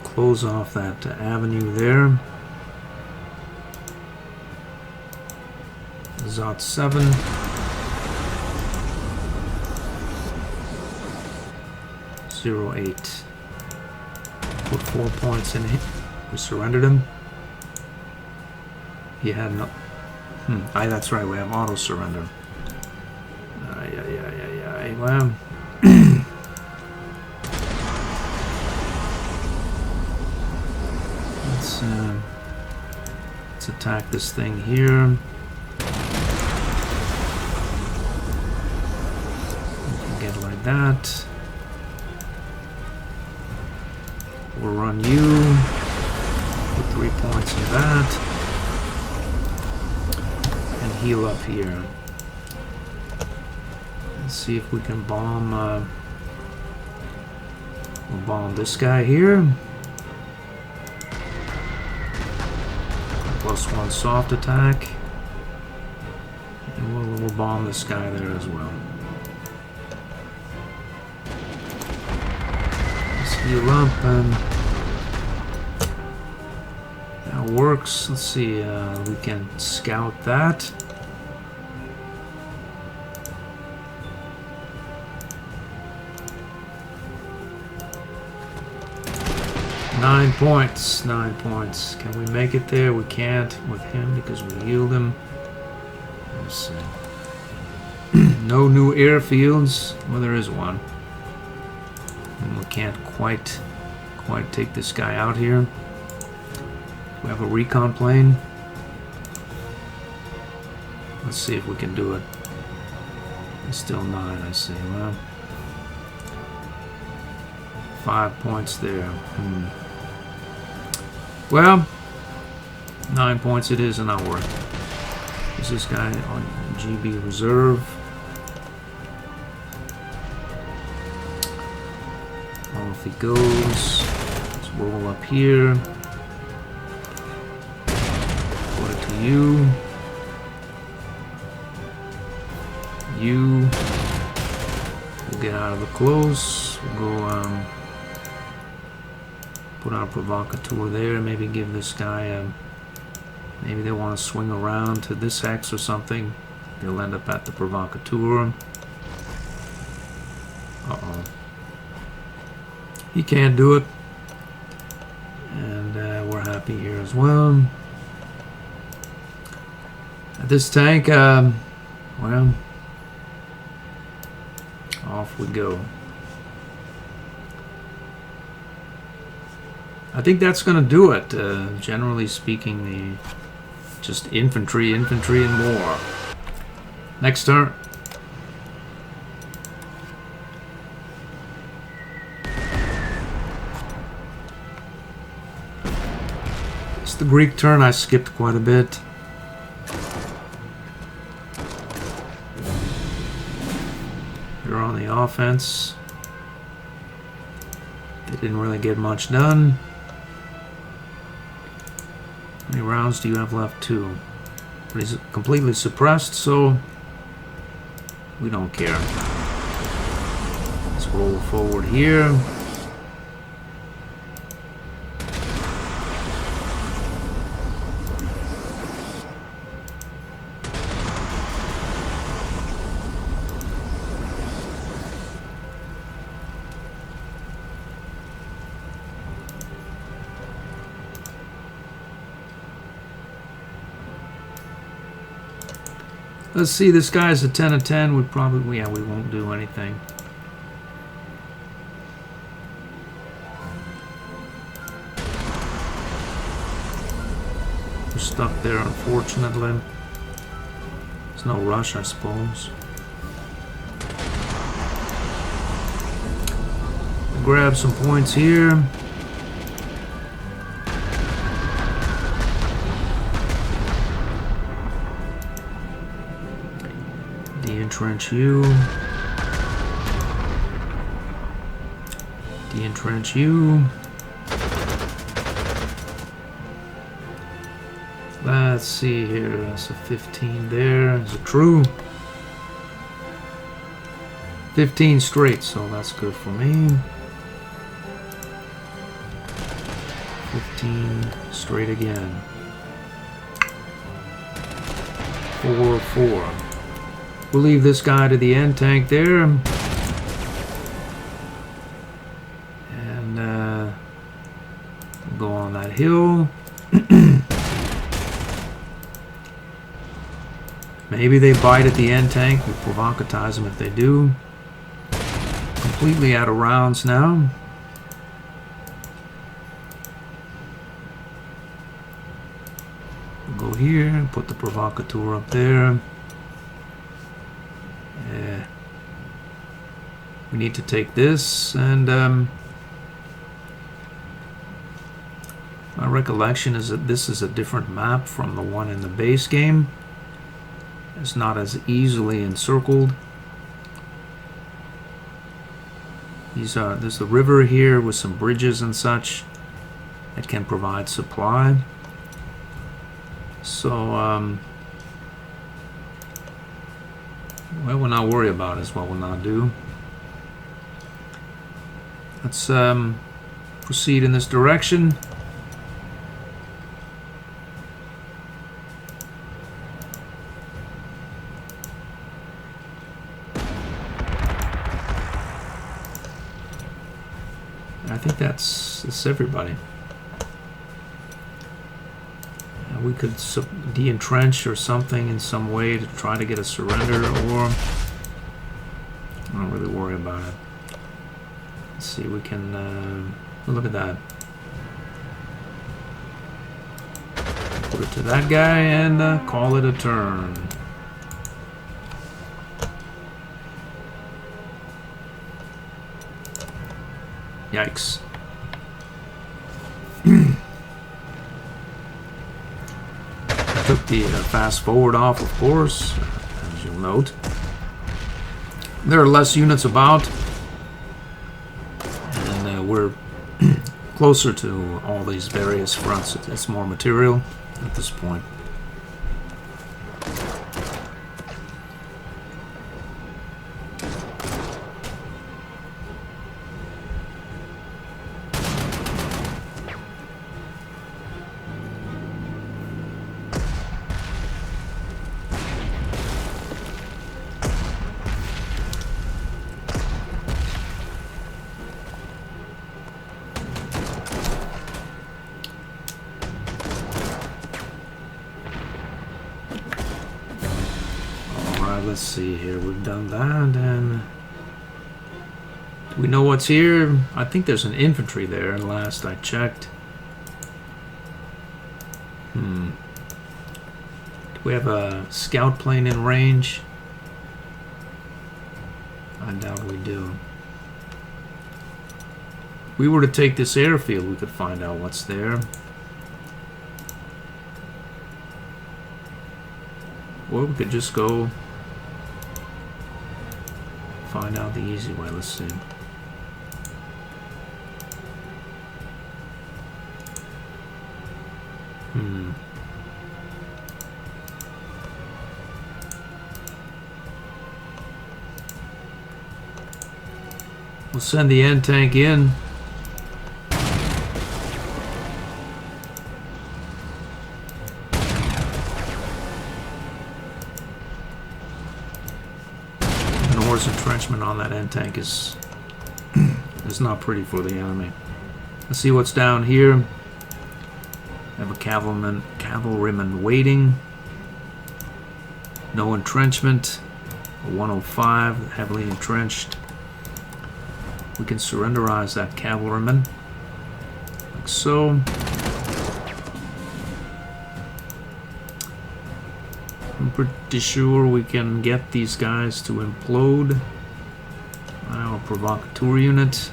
Close off that avenue there. Zot 7. Zero 08. Put 4 points in We surrendered him. He had no... that's right, we have auto surrender. Well... let's attack this thing here. Get like that. We'll run you. Put 3 points in that. And heal up here. Let's see if we can bomb. We'll bomb this guy here. +1 soft attack. And we'll bomb this guy there as well. Let's heal up and that works. Let's see, we can scout that. Nine points. Can we make it there? We can't with him because we healed him. Let's see. No new airfields. Well, there is one. And we can't quite take this guy out here. We have a recon plane. Let's see if we can do it. It's still 9, I see. Well, 5 points there. Well, 9 points it is, and not worth it. Is this guy on GB reserve? Off he goes. Let's roll up here. Put it to you. You. We'll get out of the close. We'll go, put our provocateur there. Maybe give this guy maybe they want to swing around to this hex or something. They'll end up at the provocateur. Uh-oh. He can't do it. And we're happy here as well. This tank, well, off we go. I think that's going to do it. Generally speaking, just infantry and more. Next turn. It's the Greek turn. I skipped quite a bit. They're on the offense. They didn't really get much done. How many rounds do you have left? 2. But he's completely suppressed, so we don't care. Let's roll forward here. Let's see, this guy's a 10 of 10. We probably, yeah, we won't do anything. We're stuck there, unfortunately. There's no rush, I suppose. Grab some points here. De-entrench you. De-entrench you. Let's see here. That's a 15 there. Is it true? 15 straight, so that's good for me. 15 straight again. 4-4. We'll leave this guy to the end tank there. And we'll go on that hill. Maybe they bite at the end tank. We provocatize them if they do. Completely out of rounds now. We'll go here and put the provocateur up there. Yeah. We need to take this, and my recollection is that this is a different map from the one in the base game. It's not as easily encircled. There's the river here with some bridges and such that can provide supply. So, well, we'll not worry about is what we'll not do. Let's proceed in this direction. I think that's everybody. We could de-entrench or something in some way to try to get a surrender, or I don't really worry about it. Let's see, we can look at that. Put it to that guy and call it a turn. Yikes. Took the fast forward off, of course, as you'll note. There are less units about, and we're closer to all these various fronts. It's more material at this point. Let's see here, we've done that, and do we know what's here? I think there's an infantry there, last I checked. Do we have a scout plane in range? I doubt we do. If we were to take this airfield, we could find out what's there. Or we could just go find out the easy way. Let's see. We'll send the end tank in. Entrenchment on that end tank is not pretty for the enemy. Let's see what's down here. We have a cavalryman waiting. No entrenchment. A 105, heavily entrenched. We can surrenderize that cavalryman, like so. I'm pretty sure we can get these guys to implode. Our provocateur unit.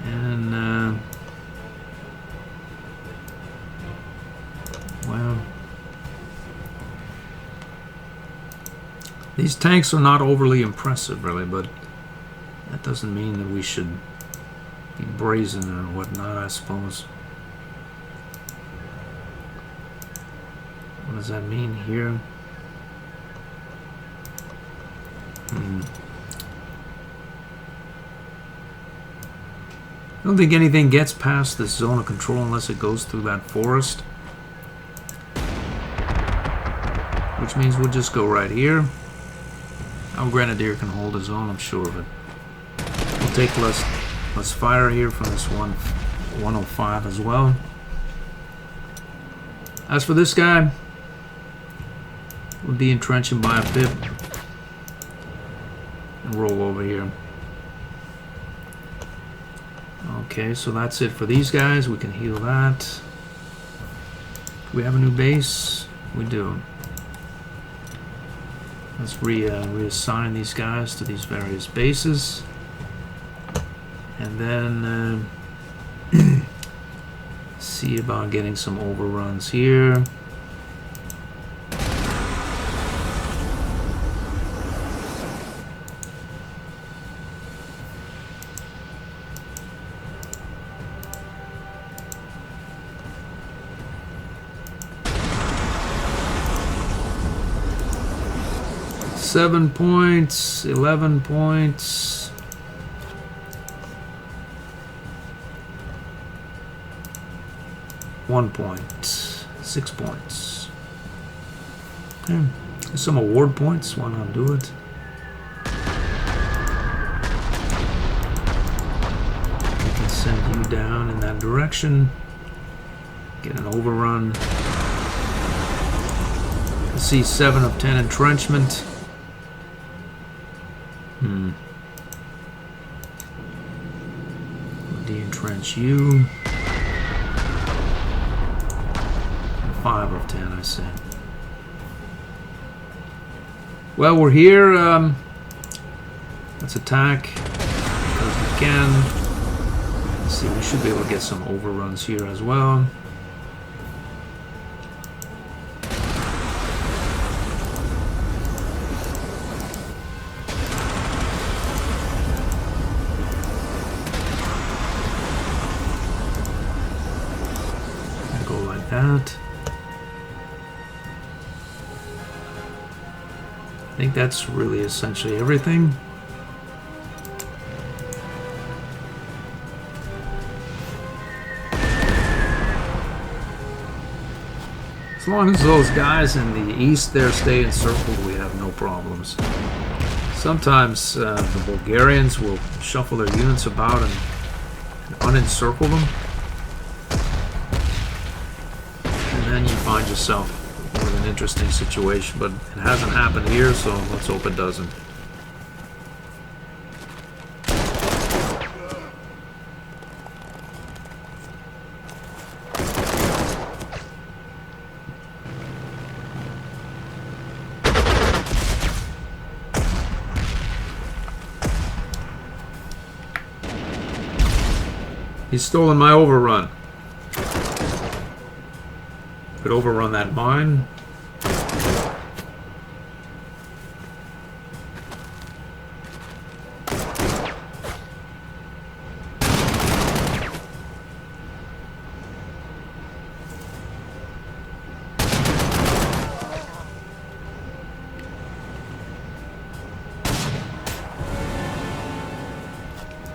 And, well, these tanks are not overly impressive, really, but that doesn't mean that we should be brazen or whatnot, I suppose. What does that mean here? I don't think anything gets past this zone of control unless it goes through that forest. Which means we'll just go right here. Our grenadier can hold his own, I'm sure of it. take less fire here from this 105 as well. As for this guy, we'll de-entrench him by a bit and roll over here. Okay, so that's it for these guys. We can heal that. Do we have a new base? We do. Let's reassign these guys to these various bases. And then see about getting some overruns here. Seven points, 11 points. One point, 6 points. Okay. There's some award points. Why not do it? We can send you down in that direction. Get an overrun. See 7 of 10 entrenchment. De-entrench you. 5 of 10, I say. Well, we're here. Let's attack because we can. Let's see, we should be able to get some overruns here as well. Go like that. I think that's really essentially everything. As long as those guys in the east there stay encircled, we have no problems. Sometimes the Bulgarians will shuffle their units about and unencircle them. And then you find yourself with an interesting situation, but it hasn't happened here, so let's hope it doesn't. He's stolen my overrun. Could overrun that mine.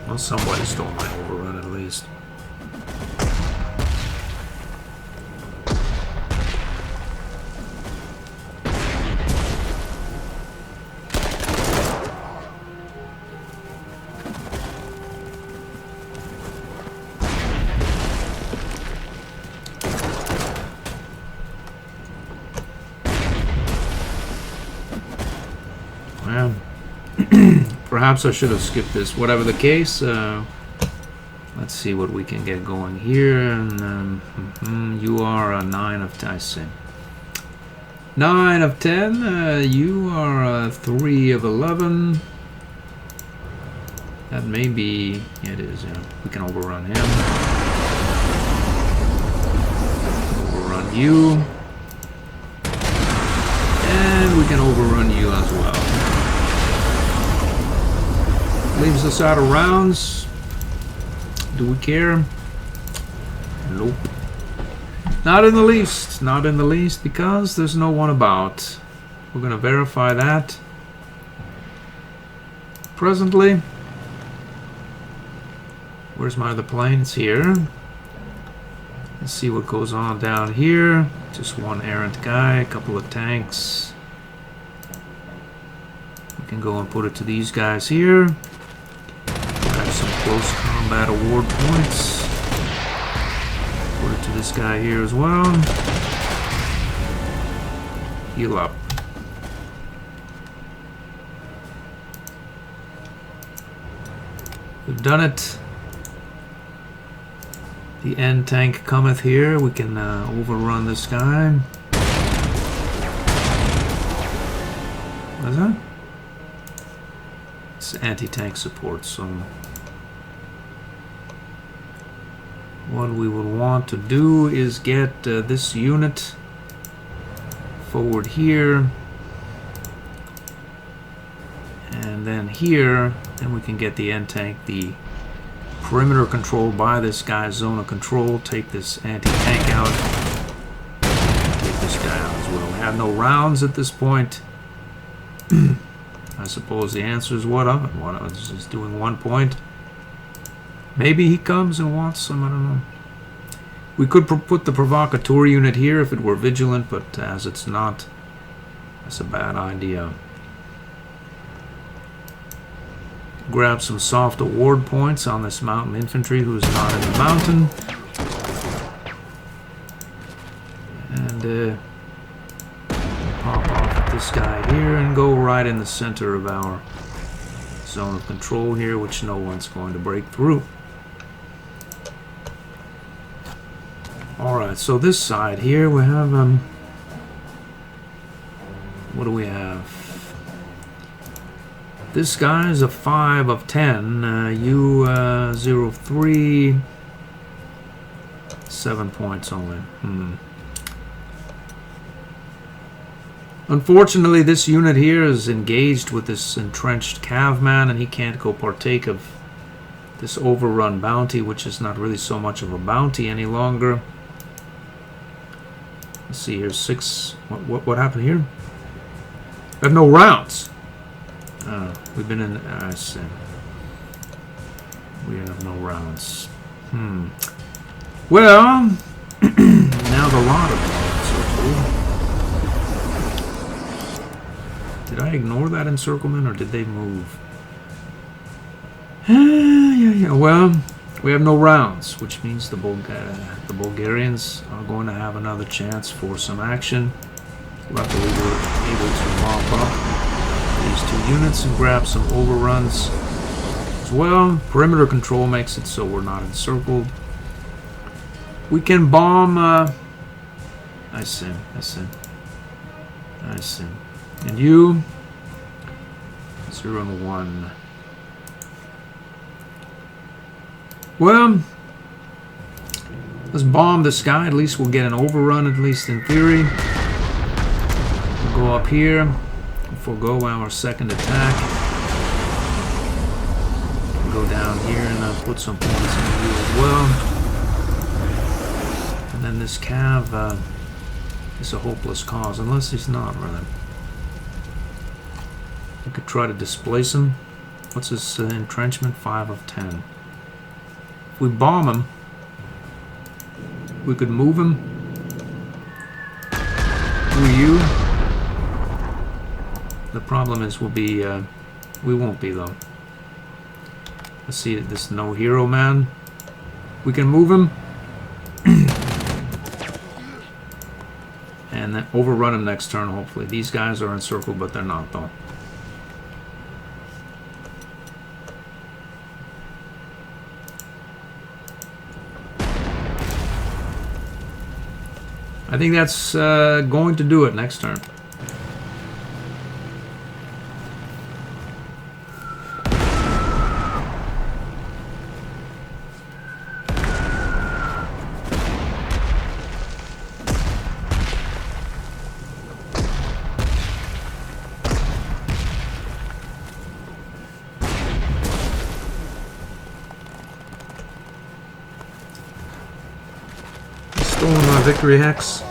Well, somebody stole my overrun at least. Well, perhaps I should have skipped this. Whatever the case, let's see what we can get going here. And you are a 9 of 10. I see. 9 of 10. You are a 3 of 11. That may be. Yeah, it is. Yeah, we can overrun him. Overrun you. And we can overrun you as well. Leaves us out of rounds. Do we care? Nope. Not in the least. Not in the least, because there's no one about. We're going to verify that. Presently. Where's my other plane? It's here. Let's see what goes on down here. Just one errant guy, a couple of tanks. We can go and put it to these guys here. close combat award points. Put it to this guy here as well. Heal up. We've done it. The end tank cometh here. We can overrun this guy. What is that? It's anti-tank support, so what we would want to do is get this unit forward here, and then here, and we can get the end tank, the perimeter controlled by this guy's zone of control, take this anti-tank out, take this guy out as well. We have no rounds at this point. I suppose the answer is what of it? What of it? This is doing 1 point. Maybe he comes and wants some, I don't know. We could put the provocateur unit here if it were vigilant, but as it's not, that's a bad idea. Grab some soft award points on this mountain infantry who's not in the mountain. And pop off at this guy here and go right in the center of our zone of control here, which no one's going to break through. Alright, so this side here we have, what do we have? This guy is a 5 of 10, U03, 7 points only. Unfortunately, this unit here is engaged with this entrenched caveman, and he can't go partake of this overrun bounty, which is not really so much of a bounty any longer. Let's see here, 6. What happened here? I have no rounds. We've been in. I see. We have no rounds. Well, now the lot of rounds. Did I ignore that encirclement, or did they move? Yeah. Well, we have no rounds, which means the Bulgarians are going to have another chance for some action. Luckily, we're able to mop up these 2 units and grab some overruns as well. Perimeter control makes it so we're not encircled. We can bomb. I see. And you, 0 and 1. Well, let's bomb this guy. At least we'll get an overrun, at least in theory. We'll go up here, forego our second attack. We'll go down here and put some points in you as well. And then this cav is a hopeless cause, unless he's not, really. We could try to displace him. What's his entrenchment? 5 of 10. If we bomb him, we could move him through you. The problem is we'll be, we won't be though. Let's see, this no hero man. We can move him and then overrun him next turn, hopefully. These guys are encircled, but they're not though. I think that's going to do it next turn. Stolen my victory hex.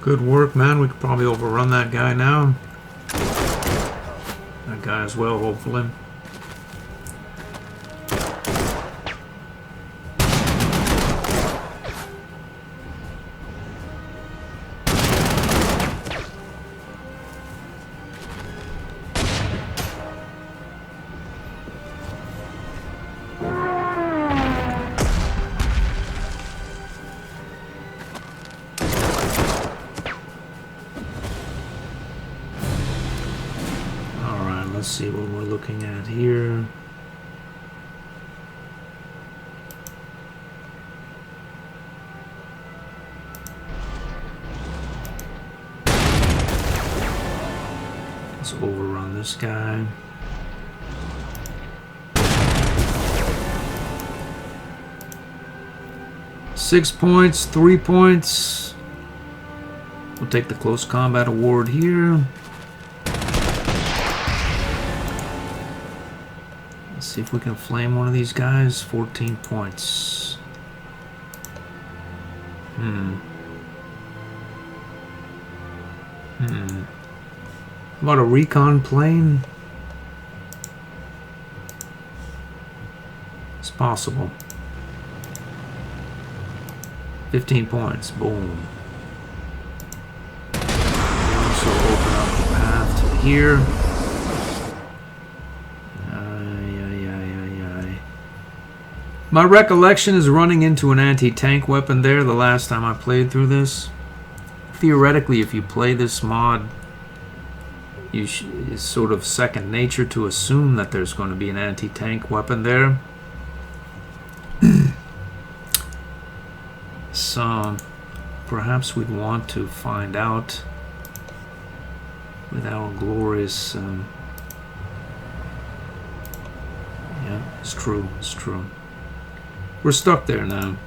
Good work, man. We could probably overrun that guy now. That guy as well, hopefully. looking at here? Let's overrun this guy. Six points, 3 points. We'll take the close combat award here. Let's see if we can flame one of these guys. 14 points. How about a recon plane? It's possible. 15 points. Boom. We also open up the path to here. My recollection is running into an anti-tank weapon there the last time I played through this. Theoretically, if you play this mod, it's sort of second nature to assume that there's going to be an anti-tank weapon there. So perhaps we'd want to find out with our glorious... yeah, it's true, it's true. We're stuck there now.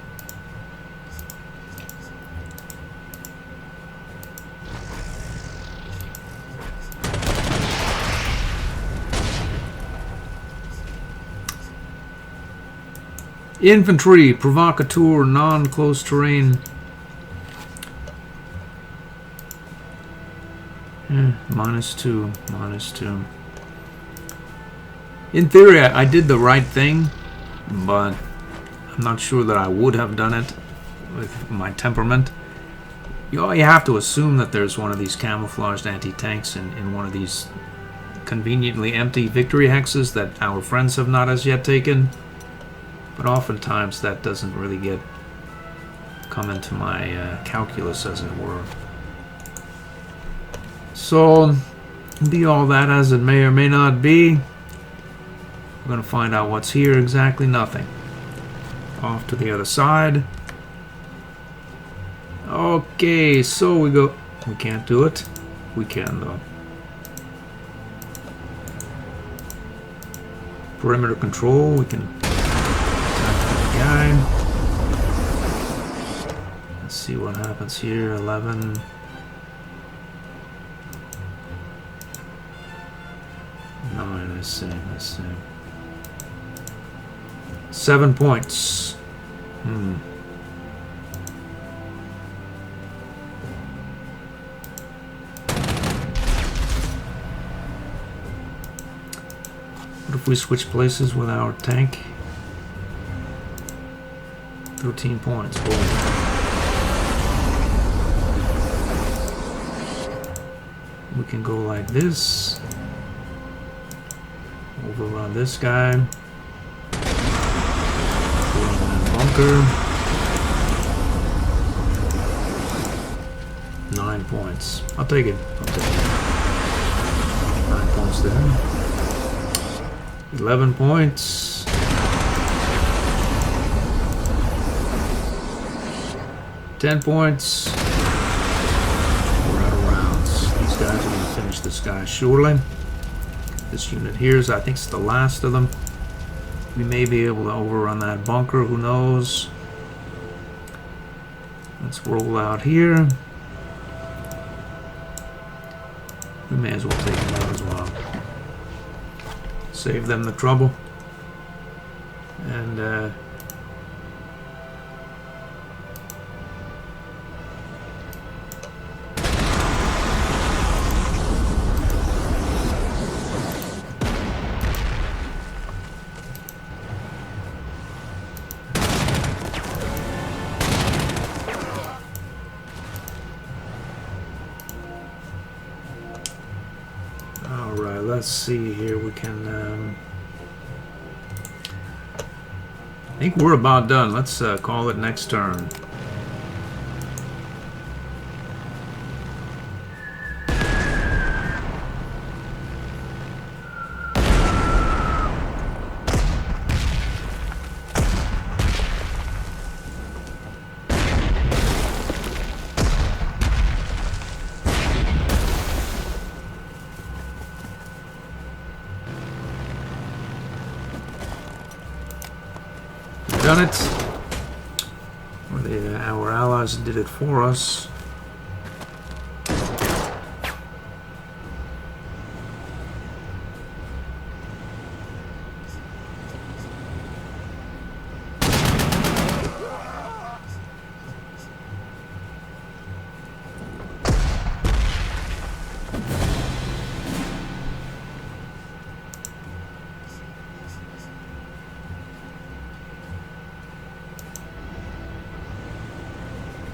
Infantry, provocateur, non-close terrain. -2, -2. In theory, I did the right thing, but I'm not sure that I would have done it with my temperament. You have to assume that there's one of these camouflaged anti-tanks in one of these conveniently empty victory hexes that our friends have not as yet taken. But oftentimes that doesn't really come into my calculus, as it were. So, be all that as it may or may not be, we're going to find out what's here. Exactly nothing. Off to the other side. Okay, so we go... We can't do it. We can, though. Perimeter control, we can... Guy. Let's see what happens here. 11. I see. 7 points. What if we switch places with our tank? 13 points. Boom. We can go like this. Overrun this guy. Overrun that bunker. 9 points. I'll take it. 9 points there. 11 points. 10 points. We're out of rounds. These guys are going to finish this guy surely. This unit here is, I think, it's the last of them. We may be able to overrun that bunker. Who knows? Let's roll out here. We may as well take them out as well. Save them the trouble. And, let's see here. We can. I think we're about done. Let's call it next turn. done it. Or our allies did it for us.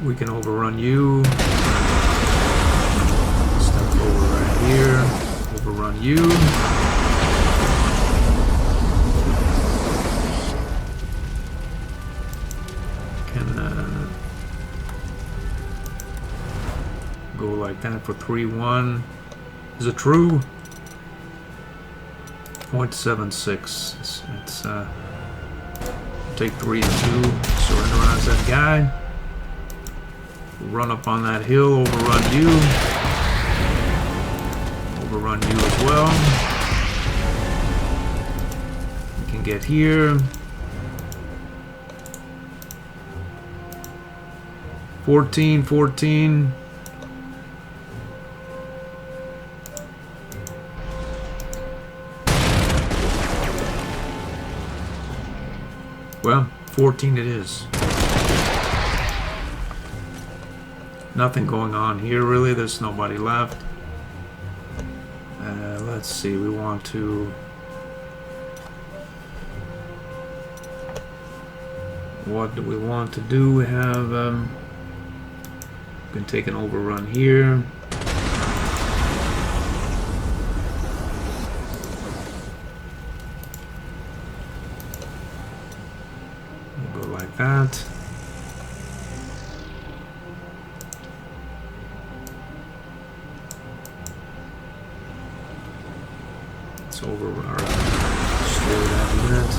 We can overrun you. Step over right here. Overrun you. Can go like that for 3-1. Is it true? 0.76. It's take 3 and 2. Surrenderize that guy. Run up on that hill, overrun you. Overrun you as well. We can get here. 14. Well, 14 it is. Nothing going on here really, there's nobody left. Let's see, we want to... What do we want to do? We have... we can take an overrun here. We'll go like that. Over our destroy that unit.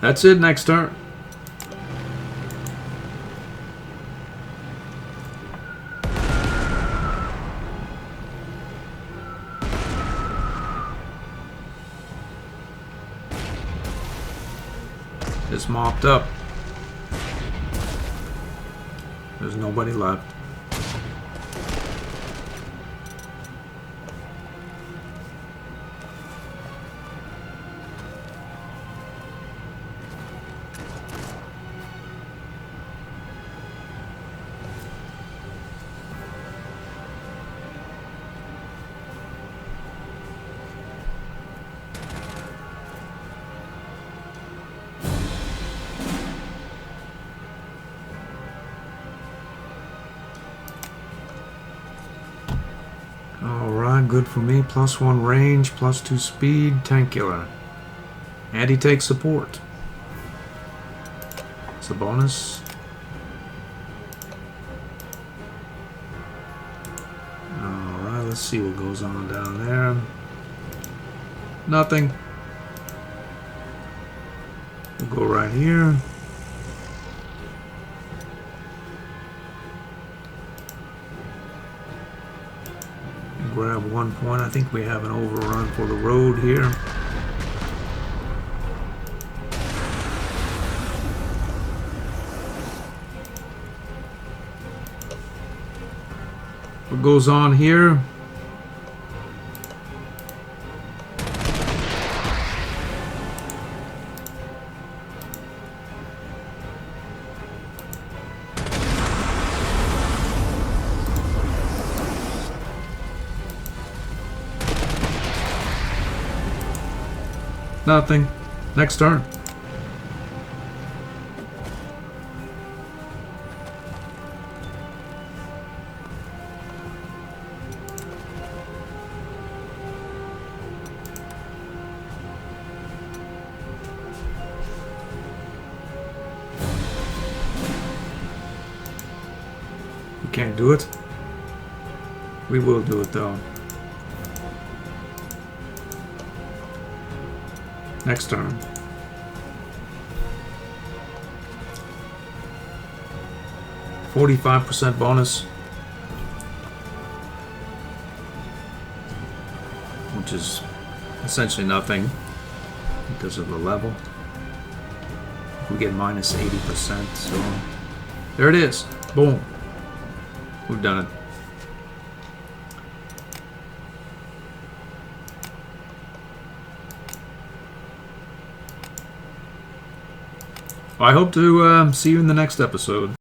That's it, next turn. It's mopped up. There's nobody left. Good for me. +1 range, +2 speed, tank killer. Anti-tank support. It's a bonus. Alright, let's see what goes on down there. Nothing. We'll go right here. Grab 1 point. I think we have an overrun for the road here. What goes on here? Nothing. Next turn. We can't do it. We will do it though. Next turn. %45 bonus. which is essentially nothing because of the level. We get minus 80%, so there it is. Boom. We've done it. I hope to see you in the next episode.